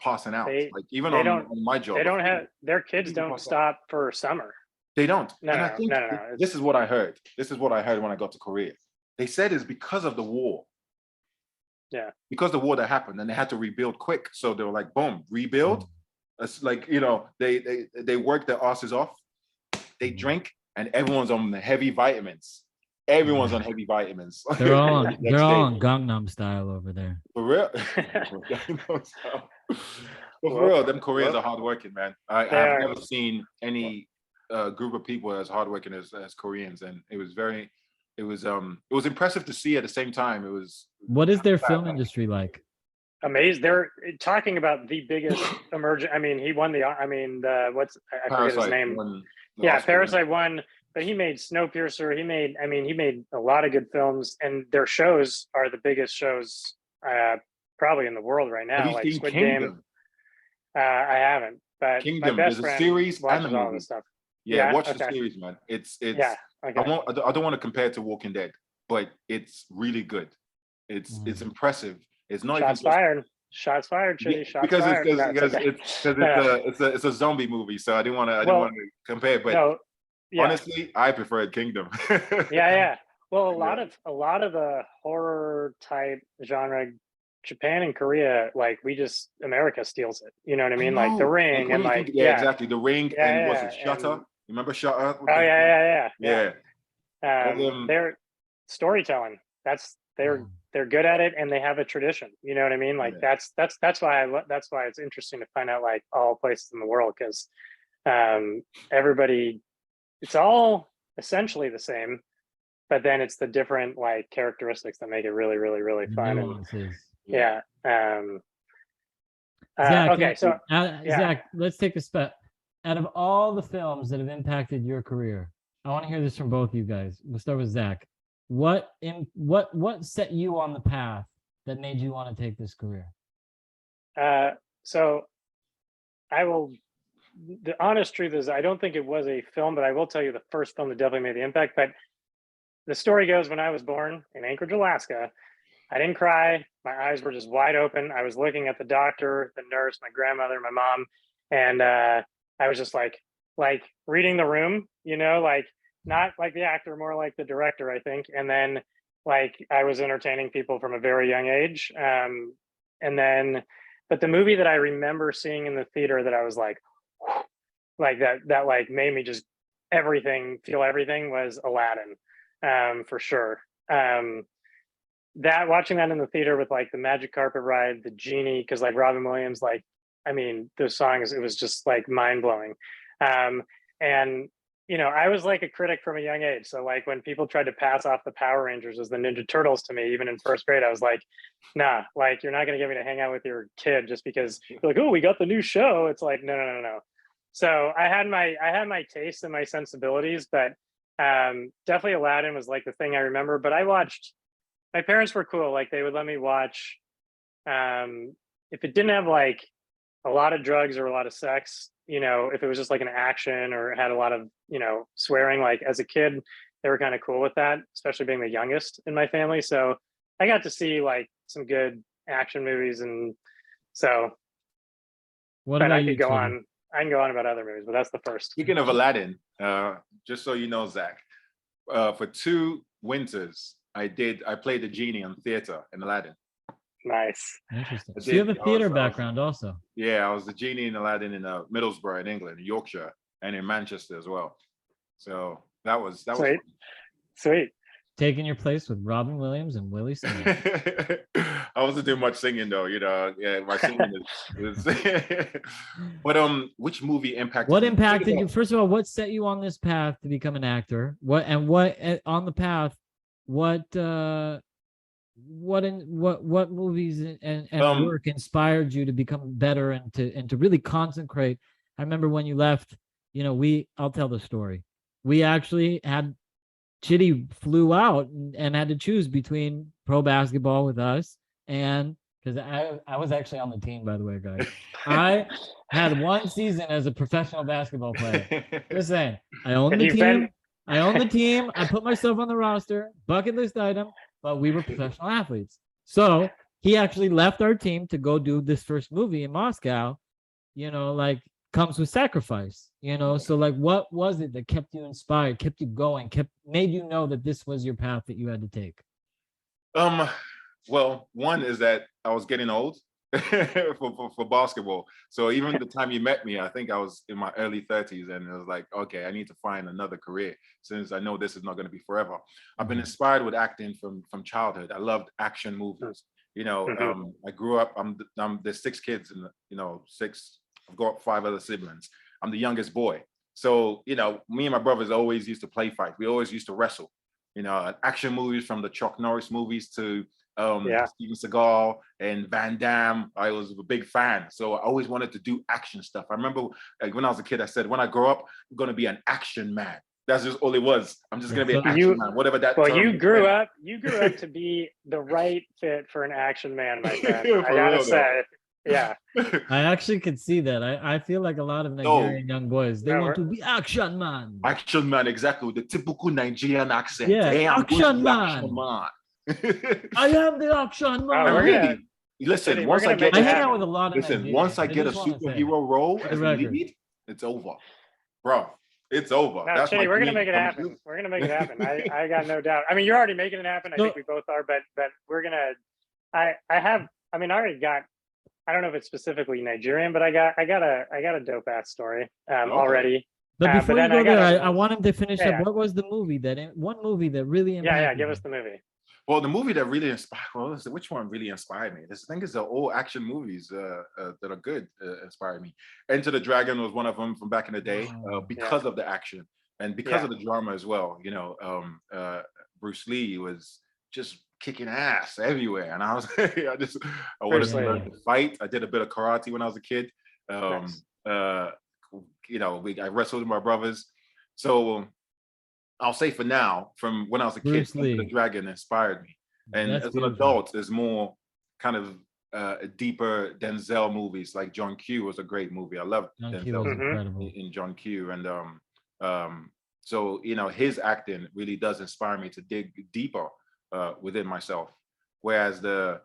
passing out. Like even on my job. They don't have, their kids don't stop for summer. They don't. No, and I think this is what I heard. This is what I heard when I got to Korea. They said it's because of the war. Yeah. Because the war that happened, and they had to rebuild quick. So they were like, boom, rebuild. It's like, you know, they work their asses off, they drink, and everyone's on the heavy vitamins. Everyone's on heavy vitamins. They're all on, Next they're all day. on Gangnam style over there. For real. But for real, them Koreans are hardworking, man. I've never seen any group of people as hardworking as Koreans, and it was impressive to see. At the same time, it was. What is their film industry like? Amazed. They're talking about the biggest emergent. I mean, he won the. I mean, I forget his name. Yeah, Parasite won, but he made Snowpiercer. He made a lot of good films, and their shows are the biggest shows probably in the world right now. Have you Like seen Squid Kingdom? Game. I haven't, but Kingdom, my best there's a friend series and watches a all movie. this stuff. Yeah, Yeah, watch the okay. series, man. It's. Yeah, okay. I don't want to compare it to Walking Dead, but it's really good. It's impressive. It's not Shots even just, fired. Shots fired, Chidi. Shots because fired. it's a zombie movie, so I didn't want to compare. But No, yeah. honestly, I preferred Kingdom. Yeah. Well, a lot of the horror type genre, Japan and Korea, like America steals it. You know what I mean? Like The Ring and like exactly, The Ring and what's it, Shutter? and, Remember Shutter? Oh yeah. Yeah. Their storytelling. They're good at it, and they have a tradition. You know what I mean? Like that's why it's interesting to find out like all places in the world, because everybody, it's all essentially the same, but then it's the different like characteristics that make it really, really, really fun. Nuances. And Zach, okay, so Zach, let's take a step. Out of all the films that have impacted your career, I want to hear this from both of you guys. We'll start with Zach. What set you on the path that made you want to take this career? So the honest truth is I don't think it was a film, but I will tell you the first film that definitely made the impact. But the story goes, when I was born in Anchorage, Alaska, I didn't cry. My eyes were just wide open. I was looking at the doctor, the nurse, my grandmother, my mom, and I was just like reading the room, you know, like not like the actor, more like the director, I think. And then like I was entertaining people from a very young age. But the movie that I remember seeing in the theater that I was like that like made me just feel everything was Aladdin, for sure. That watching that in the theater with like the magic carpet ride, the genie, because like Robin Williams, like, I mean, those songs, it was just like mind blowing. And you know, I was like a critic from a young age. So like when people tried to pass off the Power Rangers as the Ninja Turtles to me, even in first grade, I was like, nah, like you're not going to get me to hang out with your kid just because you're like, oh, we got the new show. It's like, no. So I had my taste and my sensibilities, but definitely Aladdin was like the thing I remember. But my parents were cool. Like they would let me watch, if it didn't have like a lot of drugs or a lot of sex, you know, if it was just like an action or had a lot of, you know, swearing, like as a kid, they were kind of cool with that, especially being the youngest in my family. So I got to see like some good action movies. And so, I can go on about other movies, but that's the first. Speaking of Aladdin, just so you know, Zach, for 2 winters, I played the genie on theater in Aladdin. Nice. Interesting. So you have a theater background also. Yeah, I was the genie in Aladdin in Middlesbrough in England, Yorkshire, and in Manchester as well. So that was sweet. Taking your place with Robin Williams and Willie Smith. I wasn't doing much singing though, you know. Yeah, my singing is But which movie impacted What impacted you? First of all, what set you on this path to become an actor? What on the path? What movies and work inspired you to become better and to really concentrate? I remember when you left, you know, I'll tell the story. We actually had Chidi flew out and had to choose between pro basketball with us and because I was actually on the team, by the way, guys. I had 1 season as a professional basketball player. Just saying, I own the team. I put myself on the roster, bucket list item, but we were professional athletes. So he actually left our team to go do this first movie in Moscow, you know, like comes with sacrifice, you know. So like what was it that kept you inspired, kept you going, made you know that this was your path that you had to take? Well, one is that I was getting old for basketball. So even the time you met me, I think I was in my early 30s, and it was like, okay, I need to find another career since I know this is not going to be forever. I've been inspired with acting from childhood. I loved action movies. You know, I grew up. There's 6 kids, and six. I've got 5 other siblings. I'm the youngest boy. So me and my brothers always used to play fight. We always used to wrestle. Action movies, from the Chuck Norris movies to Steven Seagal and Van Damme. I was a big fan. So I always wanted to do action stuff. I remember when I was a kid, I said, when I grow up, I'm going to be an action man. That's just all it was. I'm just going to be an action man, whatever that. Well, you grew up to be the right fit for an action man, my friend. I gotta say. Yeah. I actually could see that. I feel like a lot of Nigerian young boys, they want to be action man. Action man, exactly. With the typical Nigerian accent. Yeah, hey, action man. I am the action man. Listen, Chidi, once I get, I hang out with a lot of listen, once I get a superhero role as a lead, it's over, bro. It's over. No, That's Chidi, we're gonna make it happen. We're gonna make it happen. I got no doubt. I mean, you're already making it happen. I think we both are, but we're gonna. I already got. I don't know if it's specifically Nigerian, but I got a dope ass story already. But before you go there, I want him to finish Yeah. up. What was the movie one movie that really impacted Yeah, give you? us the movie. Well, the movie that really inspired. Well, listen, which one really inspired me? This thing is the old action movies that are good inspired me. Enter the Dragon was one of them from back in the day because of the action and because of the drama as well. Bruce Lee was just kicking ass everywhere, and I was I wanted to learn to fight. I did a bit of karate when I was a kid. I wrestled with my brothers. So I'll say for now, from when I was a kid, the Dragon inspired me. And as an adult, there's more kind of deeper Denzel movies. Like John Q was a great movie. I loved Denzel in John Q. And so his acting really does inspire me to dig deeper within myself. Whereas the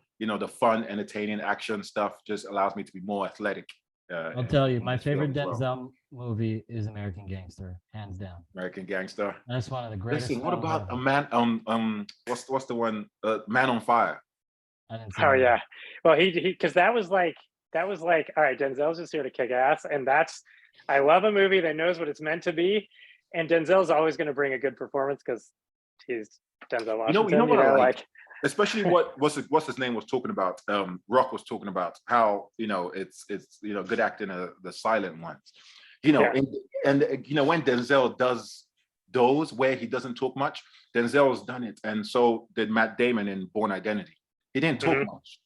fun, entertaining action stuff just allows me to be more athletic. I'll tell you, my favorite Denzel movie is American Gangster, hands down. American Gangster. That's one of the greatest. Listen, what about a man? What's the one? Man on Fire. Oh yeah, well he because that was like all right, Denzel's just here to kick ass, and I love a movie that knows what it's meant to be, and Denzel's always going to bring a good performance because he's Denzel Washington. You know what I like? Especially what's his name was talking about. Rock was talking about how it's good acting the silent ones. And when Denzel does those where he doesn't talk much, Denzel's done it, and so did Matt Damon in Born Identity. He didn't talk much.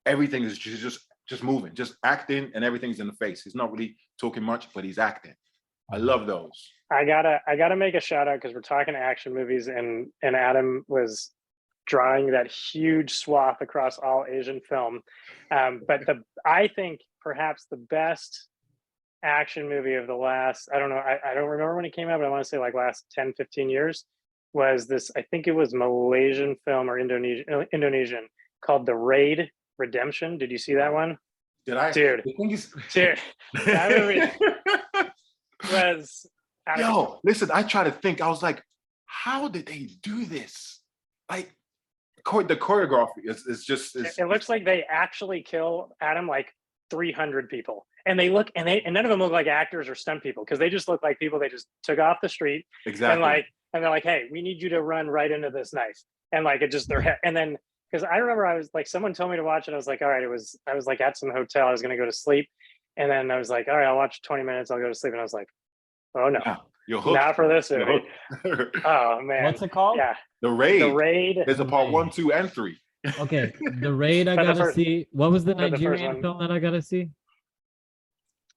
Everything is just moving, just acting, and everything's in the face. He's not really talking much, but he's acting. I love those. I gotta make a shout out because we're talking action movies, and Adam was drawing that huge swath across all Asian film. But I think perhaps the best action movie of the last, I don't know, I don't remember when it came out, but I want to say like last 10, 15 years was this, I think it was Malaysian film or Indonesian called The Raid Redemption. Did you see that one? Did I? Dude, that movie was... listen, I try to think, I was like, how did they do this? Like, the choreography is just it looks like they actually kill Adam like 300 people, and none of them look like actors or stunt people because they just look like people they just took off the street. Exactly. And they're like, hey, we need you to run right into this knife, and like it just their head. And then because I remember I was like, someone told me to watch it, I was like, all right, I was like at some hotel, I was gonna go to sleep, and then I was like, all right, I'll watch 20 minutes, I'll go to sleep, and I was like, oh no. You're hooked. Not for this movie. Oh man. What's it called? Yeah. The Raid. The Raid. There's a part 1, 2, and 3. Okay. The Raid I gotta see. What was the Nigerian film that I gotta see?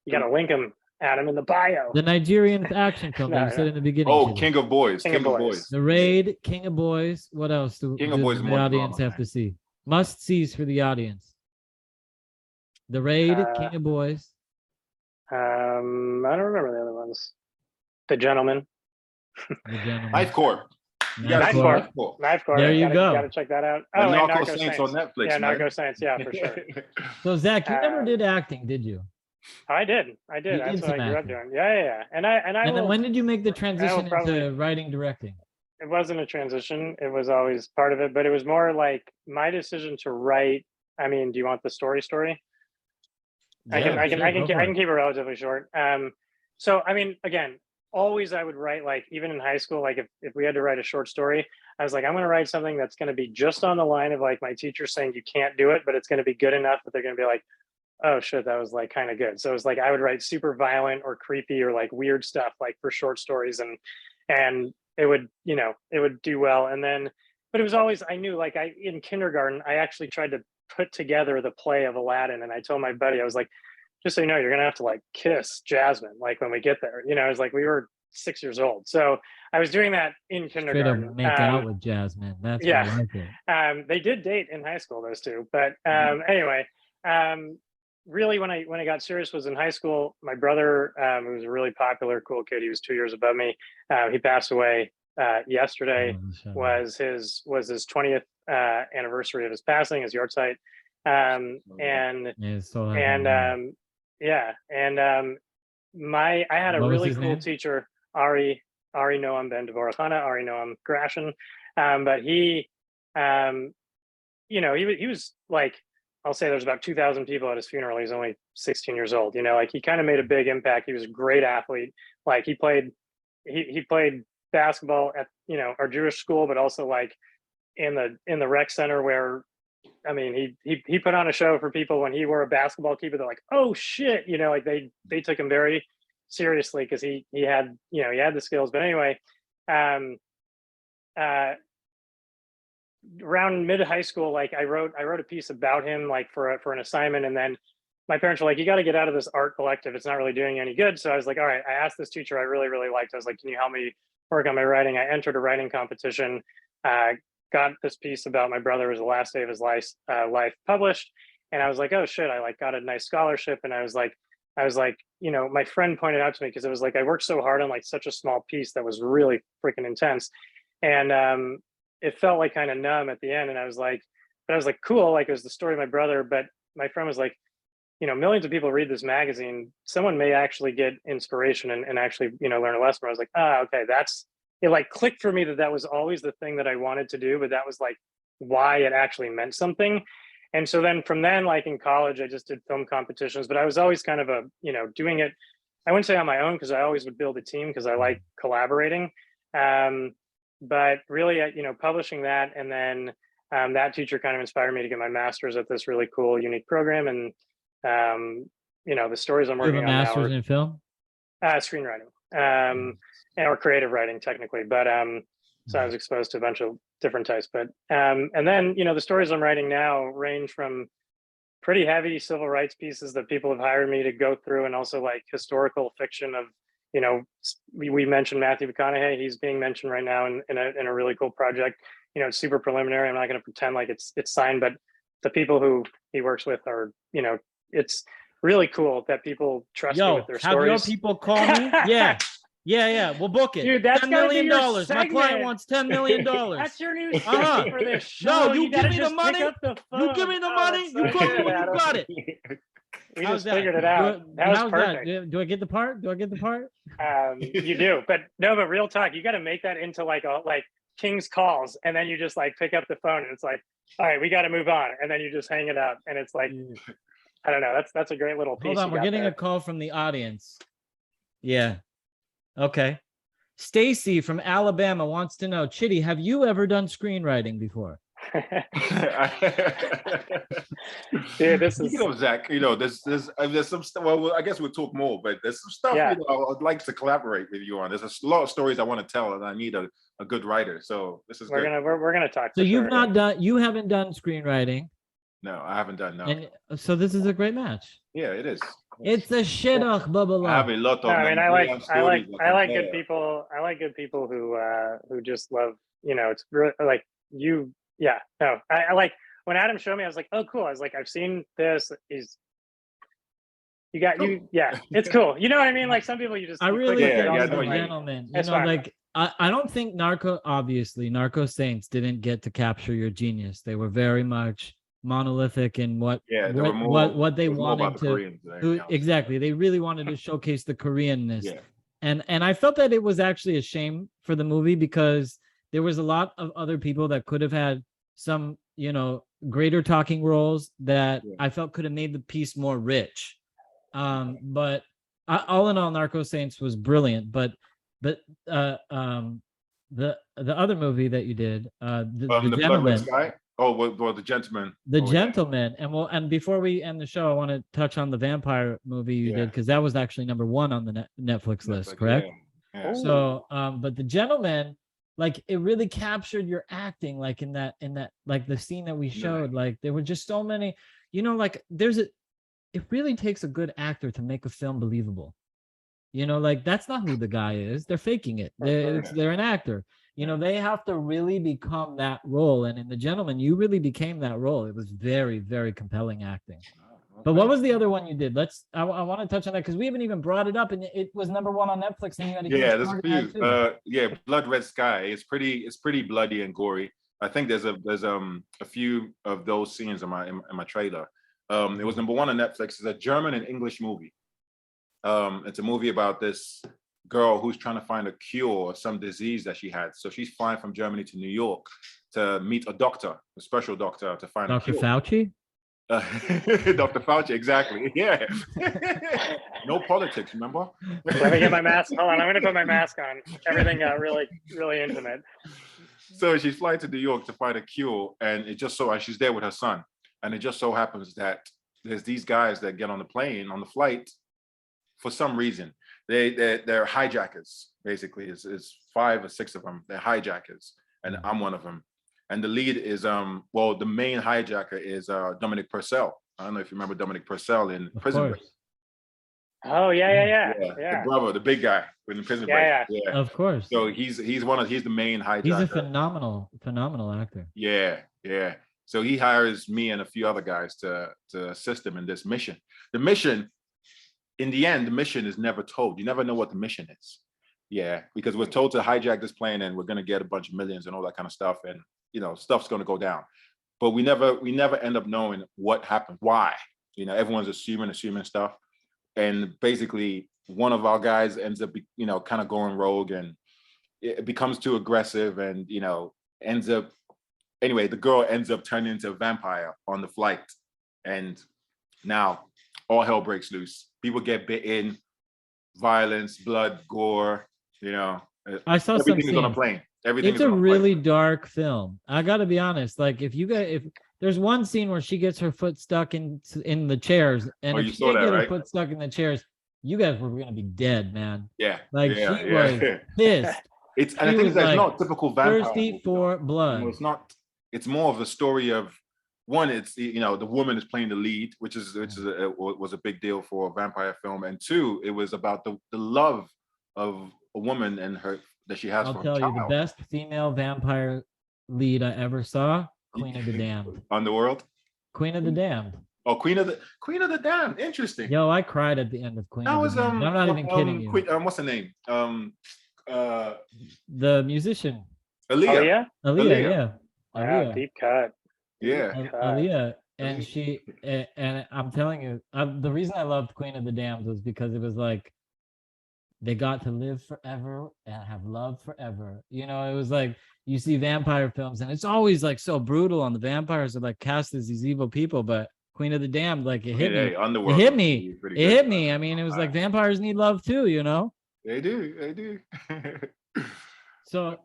You gotta link him, Adam, in the bio. The Nigerian action film that you said in the beginning. Oh, King of Boys. King of Boys. The Raid, King of Boys. What else do King of Boys the audience have to see? Must sees for the audience. The Raid, King of Boys. I don't remember the other ones. The Gentleman. Knife Corp. Knife Corp. There you go. You gotta check that out. Oh, Narcos Saints on Netflix. Yeah, Narcos Saints. Yeah, for sure. So Zach, you never did acting, did you? I did. That's what I grew up doing. Yeah. And then when did you make the transition into writing, directing? it wasn't a transition. It was always part of it, but it was more like my decision to write. I mean, do you want the story? I Yeah, sure, can go for it. keep it relatively short. So I mean, again, always I would write, like even in high school, like if we had to write a short story, I was like, I'm going to write something that's going to be just on the line of like my teacher saying you can't do it, but it's going to be good enough that they're going to be like, oh shit, that was like kind of good. So it was like I would write super violent or creepy or like weird stuff like for short stories, and it would, you know, it would do well. And then, but it was always, I knew, like I in kindergarten, I actually tried to put together the play of Aladdin, and I told my buddy, I was like, just so you know, you're gonna have to like kiss Jasmine like when we get there. You know, it was like we were 6 years old, so I was doing that in Straight kindergarten. up make out with Jasmine. That's Yeah. what I like it. They did date in high school, those two. But anyway, really, when I got serious was in high school. My brother, who was a really popular, cool kid, he was 2 years above me. He passed away yesterday. Was his 20th anniversary of his passing, his yard and Yeah, so yeah, and I had a What was really his cool name? teacher, Ari Noam Ben Devorachana, Ari Noam Grashin. But he, you know, he was like, I'll say there's about 2,000 people at his funeral. He's only 16 years old. You know, like he kind of made a big impact. He was a great athlete. Like he played basketball at, you know, our Jewish school, but also like in the rec center where, I mean, he put on a show for people when he wore a basketball keeper. They're like, oh shit, you know, like they took him very seriously because he had, you know, he had the skills. But anyway, around mid high school, like I wrote a piece about him, like for an assignment, and then my parents were like, you got to get out of this art collective. It's not really doing any good. So I was like, all right. I asked this teacher I really, really liked. I was like, can you help me work on my writing? I entered a writing competition. Got this piece about my brother. It was the last day of his life published, and I was like, oh shit, I like got a nice scholarship. And I was like, you know, my friend pointed out to me, because it was like I worked so hard on like such a small piece that was really freaking intense, and it felt like kind of numb at the end. And I was like, cool, like it was the story of my brother. But my friend was like, you know, millions of people read this magazine. Someone may actually get inspiration and actually, you know, learn a lesson. I was like, okay, it like clicked for me that was always the thing that I wanted to do, but that was like why it actually meant something. And so then from then, like in college, I just did film competitions, but I was always kind of you know, doing it, I wouldn't say on my own, because I always would build a team because I like collaborating. But really, you know, publishing that, and then that teacher kind of inspired me to get my master's at this really cool, unique program. And, you know, the stories I'm You have working a on now master's are in film? screenwriting. Or creative writing technically, but so I was exposed to a bunch of different types. But and then, you know, the stories I'm writing now range from pretty heavy civil rights pieces that people have hired me to go through, and also like historical fiction of, you know, we mentioned Matthew McConaughey. He's being mentioned right now in a really cool project. You know, it's super preliminary. I'm not going to pretend like it's signed, but the people who he works with are, you know, it's really cool that people trust me with their stories. Have your people call me? Yeah. We'll book it. Dude, that's $10 million. your My client segment. wants $10 million. That's your new segment for this show. No, you give gotta me the just money. pick up the phone. You give me the Oh, money. that's You so call me good, when you Adam. got it. We How's just that? figured it out. That was How's perfect. Do I get the part? You do, but no, but real talk, you got to make that into like King's calls, and then you just like pick up the phone, and it's like, all right, we got to move on, and then you just hang it up, and it's like, I don't know. That's a great little piece. Hold on, we're getting a call from the audience. Yeah. Okay. Stacy from Alabama wants to know, Chidi, have you ever done screenwriting before? Dude, this is, you know, Zach, you know, there's some stuff. Well, I guess we'll talk more, but there's some stuff, Yeah. you know, I'd like to collaborate with you on. There's a lot of stories I want to tell, and I need a good writer. So this is we're gonna talk. So you haven't done screenwriting. No, I haven't done no. And so this is a great match. Yeah, it is. It's a shidduch, Bubba. I have a lot of. I mean, I like stories good people. I like good people who just love, you know, it's really like you. Yeah, no, I like when Adam showed me, I was like, oh, cool. I was like, I've seen this. You got you. Yeah, it's cool. You know what I mean? Like some people you just. I really think I he's know a what you mean. gentleman. You That's know, fine. like I don't think Narcos Saints didn't get to capture your genius. They were very much monolithic in what they wanted to. Exactly, they really wanted to showcase the Koreanness. Yeah. And I felt that it was actually a shame for the movie because there was a lot of other people that could have had some, greater talking roles that Yeah. I felt could have made the piece more rich. But all in all, Narcos Saints was brilliant. But the other movie that you did, the The Blood Red Gentleman, Sky. Oh, well, the Gentleman. the Oh, yeah. Gentleman, and before we end the show, I want to touch on the vampire movie you Yeah. did, because that was actually number one on the Netflix list, Netflix, correct? Yeah. Yeah. So, but the Gentleman, like, it really captured your acting, like in that, like the scene that we showed, like there were just so many, like it really takes a good actor to make a film believable. Like that's not who the guy is. They're faking it. They're an actor. They have to really become that role. And in The Gentleman, you really became that role. It was very, very compelling acting. But what was the other one you did? I want to touch on that because we haven't even brought it up, and it was number one on Netflix. And you had a Yeah, huge there's a part in that few. too. Yeah, Blood Red Sky. It's pretty bloody and gory. I think there's a few of those scenes in my trailer. It was number one on Netflix. It's a German and English movie. It's a movie about this girl who's trying to find a cure or some disease that she had. So she's flying from Germany to New York to meet a doctor, a special doctor, to find Dr. a cure. Fauci? Dr. Fauci, exactly. Yeah. No politics, remember? Let me get my mask. Hold on, I'm gonna put my mask on. Everything got really, really intimate. So she's flying to New York to find a cure, and and she's there with her son. And it just so happens that there's these guys that get on the plane, on the flight, for some reason. They're hijackers, basically. It's 5 or 6 of them. They're hijackers, and I'm one of them. And the lead is the main hijacker is Dominic Purcell. I don't know if you remember Dominic Purcell in Prison Break. Oh yeah. The brother, the big guy in the Prison Yeah, Break. Yeah. Of course. So he's the main hijacker. He's a phenomenal actor. Yeah. So he hires me and a few other guys to assist him in this mission. The mission, in the end, the mission is never told. You never know what the mission is. Yeah, because we're told to hijack this plane and we're gonna get a bunch of millions and all that kind of stuff, and stuff's gonna go down. But we never end up knowing what happened, why. Everyone's assuming stuff. And basically one of our guys ends up kind of going rogue, and it becomes too aggressive, and the girl ends up turning into a vampire on the flight, and now all hell breaks loose. People get bitten, violence, blood, gore. I saw some everything is on a scenes. plane. Everything It's is a on really plane. dark film. I gotta be honest. Like, if there's one scene where she gets her foot stuck in the chairs, and if You she saw didn't that, get her right? foot stuck in the chairs, you guys were gonna be dead, man. Yeah. Like, yeah, she yeah. was pissed. And I She think was, that's like, not typical vampire. Thirsty movie, for though. blood. It's not. It's more of the story of one. It's the woman is playing the lead, which was a big deal for a vampire film, and 2, it was about the love of a woman and her that she has I'll for her tell you, the child. best female vampire lead I ever saw, Queen of the Damned. Underworld. Queen of the Damned. Oh, Queen of the Damned. Interesting. Yo, I cried at the end of Queen That of was the Damned. I'm not even kidding you. What's her name? The musician. Aaliyah. Aaliyah, yeah. Wow, deep cut. Yeah. Aaliyah, and I'm telling you, the reason I loved Queen of the Damned was because it was like they got to live forever and have love forever. It was like you see vampire films and it's always like so brutal, and the vampires are like cast as these evil people, but Queen of the Damned, like, it hit me. Underworld. It hit me. It hit me. I mean, it was like vampires need love too, They do. So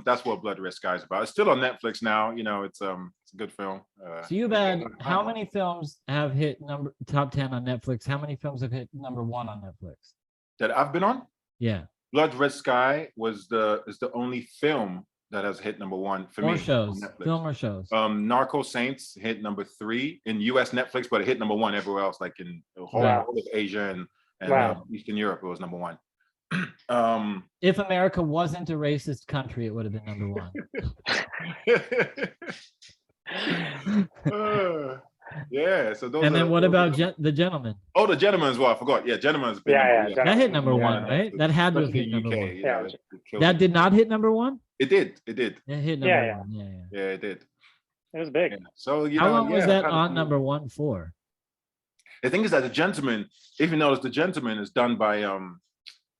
that's what Blood Red Sky is about. It's still on Netflix now. It's a good film. So you've had, how many films have hit top 10 on Netflix? How many films have hit number 1 on Netflix? That I've been on? Yeah. Blood Red Sky is the only film that has hit number 1 for me. Or shows. On Netflix. Film or shows. Narcos Saints hit number 3 in US Netflix, but it hit number 1 everywhere else, like in the whole of Asia and Eastern Europe. It was number 1. If America wasn't a racist country, it would have been number 1. Yeah. So those. And then what about The Gentleman? Oh, The Gentleman as well. I forgot. Yeah, Gentleman's been that hit number 1, right? That had to have hit number 1. That did not hit number 1? It did. It hit number 1. Yeah, it did. It was big. Yeah. So how long was that on number 1 for? The thing is that The Gentleman, if you notice, The Gentleman is done by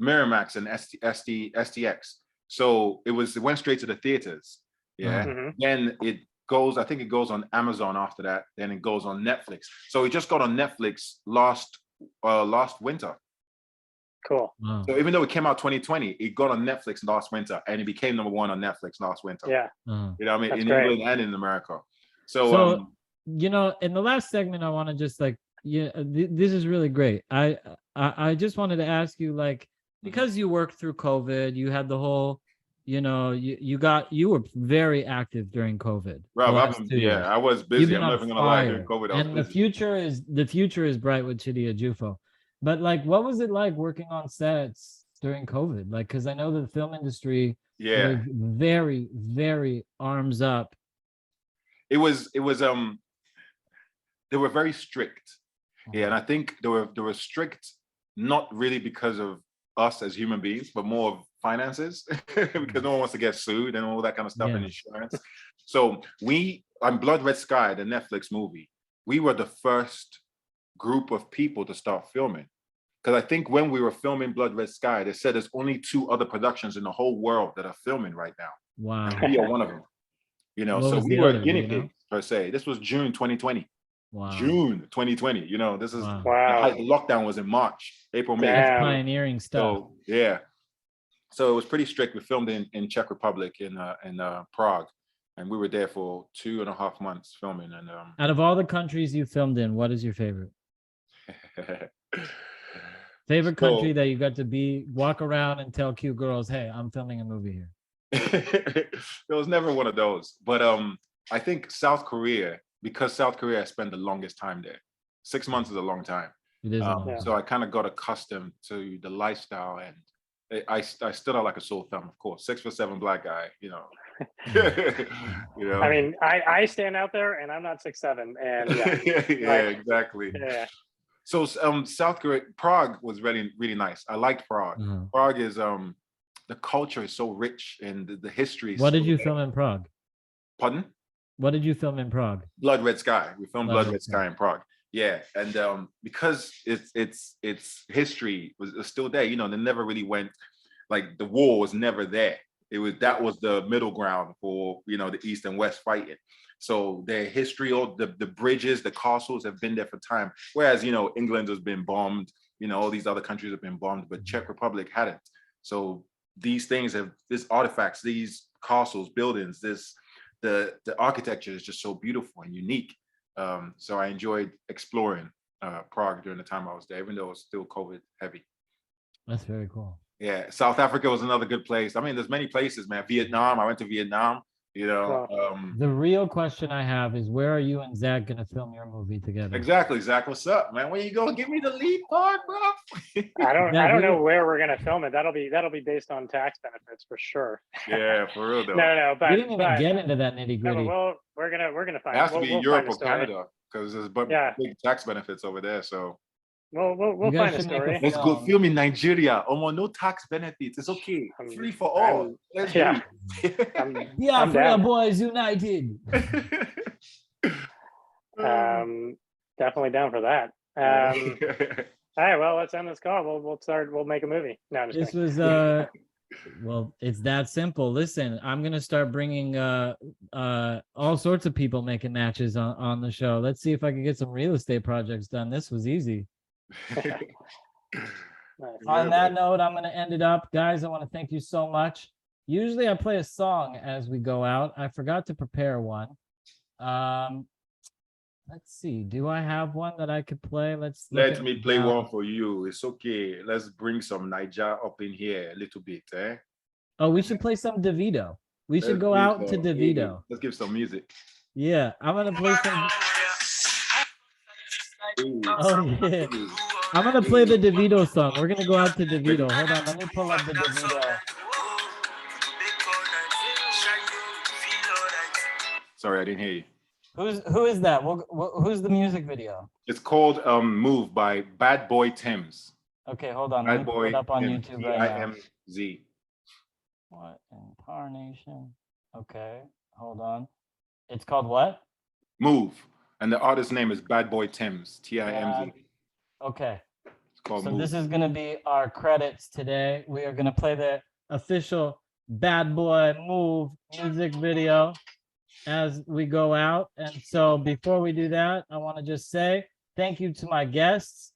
Miramax and STX. So it went straight to the theaters. Yeah. Mhm. Then I think it goes on Amazon after that. Then it goes on Netflix. So it just got on Netflix last winter. Cool. Wow. So even though it came out 2020, it got on Netflix last winter, and it became #1 on Netflix last winter. Yeah. You know what I mean? That's In great. England and in America. So, So, you know, in the last segment, I want to just like, this is really great. I just wanted to ask you, like, because you worked through COVID, you had the whole, you know, you were very active during COVID. Rob, the last 2 years. I was You've busy. been I'm on not even gonna lie. During fire. COVID, I was And busy. the future is bright with Chidi Adufo. But like, what was it like working on sets during COVID? Like, because I know the film industry was very, very arms up. It was they were very strict. Yeah, and I think they were strict not really because of us as human beings, but more of finances, because no one wants to get sued and all that kind of stuff, and Yeah. insurance. So on Blood Red Sky, the Netflix movie, we were the first group of people to start filming. Because I think when we were filming Blood Red Sky, they said there's only 2 other productions in the whole world that are filming right now. Wow. We are one of them. You know, What so was we the were other, do guinea you know? pigs per se. This was June 2020. Wow. June 2020. You know, this is Wow. Wow. the lockdown was in March, April, May. Damn. Pioneering stuff. So yeah, so it was pretty strict. We filmed in Czech Republic in Prague, and we were there for 2.5 months filming. And Out of all the countries you filmed in, what is your favorite? Favorite country So- that you got to walk around and tell cute girls, hey, I'm filming a movie here. there was never one of those, but I think South Korea, because South Korea I spent the longest time there. 6 months is a long time. It is a long Yeah. time. So I kind of got accustomed to the lifestyle, and I stood out like a sore thumb, of course. 6'7" black guy, you know. You know. I mean, I stand out there and I'm not 6'7", and yeah, yeah, exactly. yeah. So South Korea, Prague was really, really nice. I liked Prague. Mhm. Prague is the culture is so rich, and the history is What did so you there. film in Prague? Pardon? What did you film in Prague? Blood Red Sky. We filmed Blood Blood Red Red Sky. Sky in Prague. Yeah, and because its history was still there. You know, they never really went, like, the war was never there. That was the middle ground for, you know, the East and West fighting. So their history, all the bridges, the castles have been there for time. Whereas, you know, England has been bombed. You know, all these other countries have been bombed, but Czech Republic hadn't. So these artifacts, these castles, buildings, the architecture is just so beautiful and unique. So I enjoyed exploring Prague during the time I was there, even though it was still COVID heavy. That's very cool. Yeah, South Africa was another good place. I mean, there's many places, man. Vietnam, I went to Vietnam, you know. The real question I have is, where are you and Zach gonna film your movie together? Exactly, Zach, what's up, man? When you go, give me the lead part, bro. I don't Yeah, know where we're gonna film it. That'll be based on tax benefits for sure. Yeah, for real though. No, but We didn't even but- get into that nitty no, gritty. but we're gonna find. It has to we'll be find Europe a or story. Canada, because there's Yeah. big tax benefits over there. So We'll You guys find a should make a story. let's go film in Nigeria. Oh, no tax benefits. It's okay. Free for all. Let's yeah. do it. I'm Biafra down. Boys United. Definitely down for that. All right, well, let's end this call. We'll make a movie. No, I'm just This kidding. was well, it's that simple. Listen, I'm gonna start bringing all sorts of people making matches on the show. Let's see if I can get some real estate projects done. This was easy. Nice. On that note, I'm gonna end it up, guys. I want to thank you so much. Usually I play a song as we go out. I forgot to prepare one. Let's see. Do I have one that I could play? Let's look Let at me it play now. one for you. It's okay. Let's bring some Niger up in here a little bit, eh? Oh, we should play some DeVito. We should Let's go give out to some- DeVito. Let's give some music. Yeah, I'm gonna play some. Ooh. Oh yeah, I'm gonna play the DeVito song. We're gonna go out to DeVito. Hold on, let me pull up the DeVito. Sorry, I didn't hear you. Who is that? Who's the music video? It's called Move by Bad Boy Tim's. Okay, hold on. Let me Bad pull Boy it up on Tim's, YouTube right now. Timz. What incarnation? Okay, hold on. It's called what? Move. And the artist's name is Bad Boy Tim's. Timz. Okay. It's called So Move. this is gonna be our credits today. We are gonna play the official Bad Boy Move music video as we go out. And so before we do that, I want to just say thank you to my guests.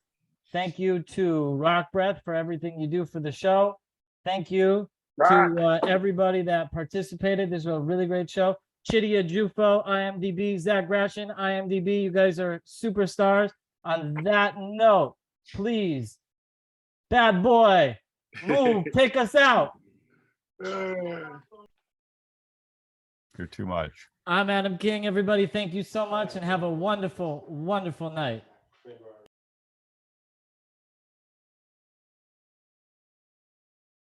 Thank you to Rock Breath for everything you do for the show. Thank you to everybody that participated. This was a really great show. Chidi Adufo, IMDb, Zach Grashin, IMDb. You guys are superstars. On that note, please, Bad Boy, Move, take us out. You're too much. I'm Adam King. Everybody, thank you so much and have a wonderful, wonderful night.